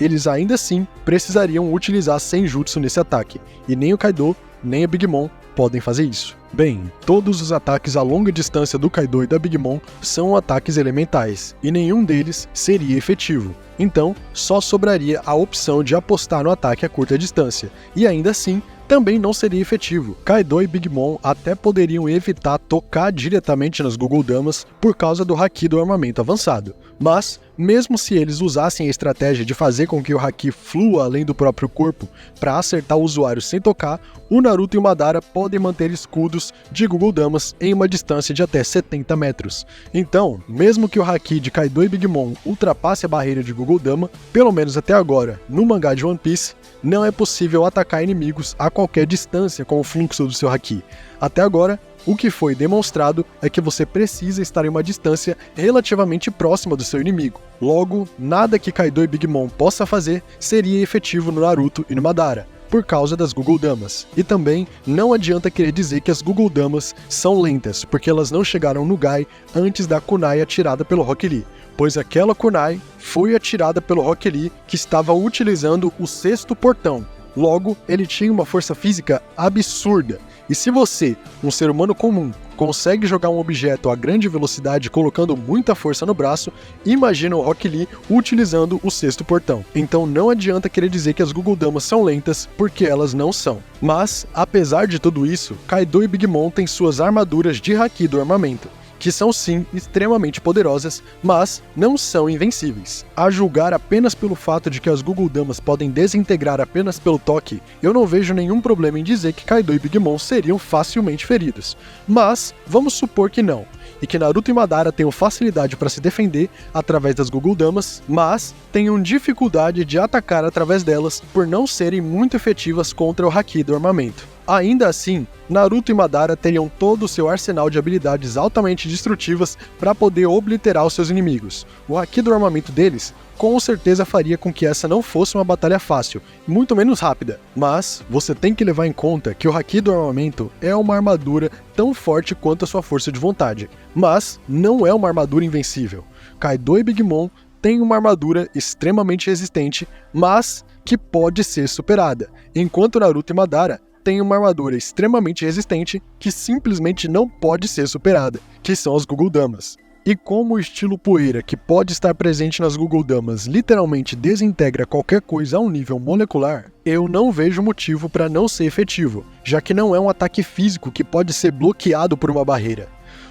eles ainda assim precisariam utilizar Senjutsu nesse ataque, e nem o Kaido, nem a Big Mom podem fazer isso. Bem, todos os ataques a longa distância do Kaido e da Big Mom são ataques elementais, e nenhum deles seria efetivo. Então, só sobraria a opção de apostar no ataque a curta distância, e ainda assim, também não seria efetivo. Kaido e Big Mom até poderiam evitar tocar diretamente nas Guguldamas por causa do Haki do armamento avançado, mas, mesmo se eles usassem a estratégia de fazer com que o Haki flua além do próprio corpo para acertar o usuário sem tocar, o Naruto e o Madara podem manter escudos de Guguldamas em uma distância de até 70 metros. Então, mesmo que o Haki de Kaido e Big Mom ultrapasse a barreira de Guguldama, pelo menos até agora, no mangá de One Piece, não é possível atacar inimigos a qualquer distância com o fluxo do seu Haki. Até agora, o que foi demonstrado é que você precisa estar em uma distância relativamente próxima do seu inimigo. Logo, nada que Kaido e Big Mom possa fazer seria efetivo no Naruto e no Madara, por causa das Guguldamas. E também não adianta querer dizer que as Guguldamas são lentas, porque elas não chegaram no Gai antes da kunai atirada pelo Rock Lee, pois aquela kunai foi atirada pelo Rock Lee que estava utilizando o 6º portão. Logo, ele tinha uma força física absurda. E se você, um ser humano comum, consegue jogar um objeto a grande velocidade colocando muita força no braço, imagina o Rock Lee utilizando o 6º portão. Então não adianta querer dizer que as Guguldamas são lentas, porque elas não são. Mas, apesar de tudo isso, Kaido e Big Mom têm suas armaduras de Haki do armamento, que são sim extremamente poderosas, mas não são invencíveis. A julgar apenas pelo fato de que as Guguldamas podem desintegrar apenas pelo toque, eu não vejo nenhum problema em dizer que Kaido e Big Mom seriam facilmente feridos. Mas, vamos supor que não, e que Naruto e Madara tenham facilidade para se defender através das Guguldamas, mas tenham dificuldade de atacar através delas por não serem muito efetivas contra o Haki do armamento. Ainda assim, Naruto e Madara teriam todo o seu arsenal de habilidades altamente destrutivas para poder obliterar os seus inimigos. O Haki do armamento deles com certeza faria com que essa não fosse uma batalha fácil, muito menos rápida. Mas você tem que levar em conta que o Haki do armamento é uma armadura tão forte quanto a sua força de vontade, mas não é uma armadura invencível. Kaido e Big Mom têm uma armadura extremamente resistente, mas que pode ser superada, enquanto Naruto e Madara tem uma armadura extremamente resistente que simplesmente não pode ser superada, que são as Google Damas. E como o estilo poeira que pode estar presente nas Google Damas literalmente desintegra qualquer coisa a um nível molecular, eu não vejo motivo para não ser efetivo, já que não é um ataque físico que pode ser bloqueado por uma barreira.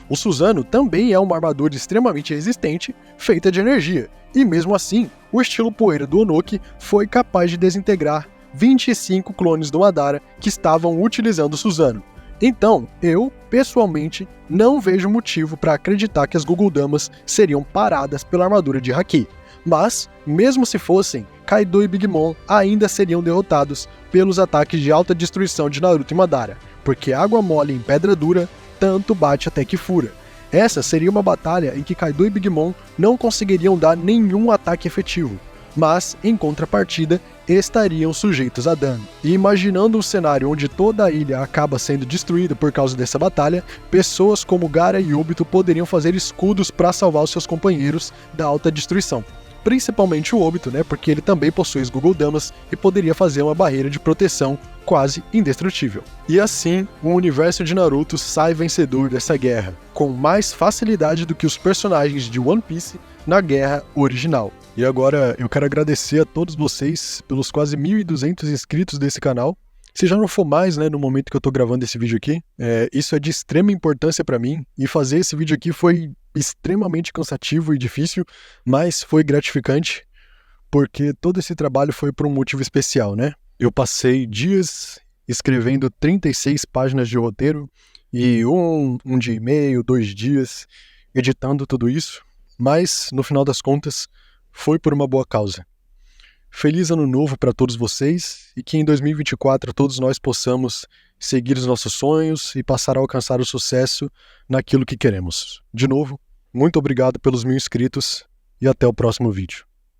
O Suzano também é uma armadura extremamente resistente, feita de energia, e mesmo assim, o estilo poeira do Onoki foi capaz de desintegrar 25 clones do Madara que estavam utilizando o Suzano. Então, eu, pessoalmente, não vejo motivo para acreditar que as Google Damas seriam paradas pela armadura de Haki. Mas, mesmo se fossem, Kaido e Big Mom ainda seriam derrotados pelos ataques de alta destruição de Naruto e Madara, porque água mole em pedra dura tanto bate até que fura. Essa seria uma batalha em que Kaido e Big Mom não conseguiriam dar nenhum ataque efetivo, mas, em contrapartida, estariam sujeitos a dano. E imaginando um cenário onde toda a ilha acaba sendo destruída por causa dessa batalha, pessoas como Gaara e Obito poderiam fazer escudos para salvar os seus companheiros da alta destruição. Principalmente o Obito, porque ele também possui as Google Damas e poderia fazer uma barreira de proteção quase indestrutível. E assim, o universo de Naruto sai vencedor dessa guerra, com mais facilidade do que os personagens de One Piece na guerra original. E agora eu quero agradecer a todos vocês pelos quase 1.200 inscritos desse canal. Se já não for mais, no momento que eu tô gravando esse vídeo aqui, isso é de extrema importância pra mim, e fazer esse vídeo aqui foi extremamente cansativo e difícil, mas foi gratificante, porque todo esse trabalho foi por um motivo especial, Eu passei dias escrevendo 36 páginas de roteiro, e um dia e meio, 2 dias, editando tudo isso, mas, no final das contas, foi por uma boa causa. Feliz ano novo para todos vocês e que em 2024 todos nós possamos seguir os nossos sonhos e passar a alcançar o sucesso naquilo que queremos. De novo, muito obrigado pelos 1.000 inscritos e até o próximo vídeo.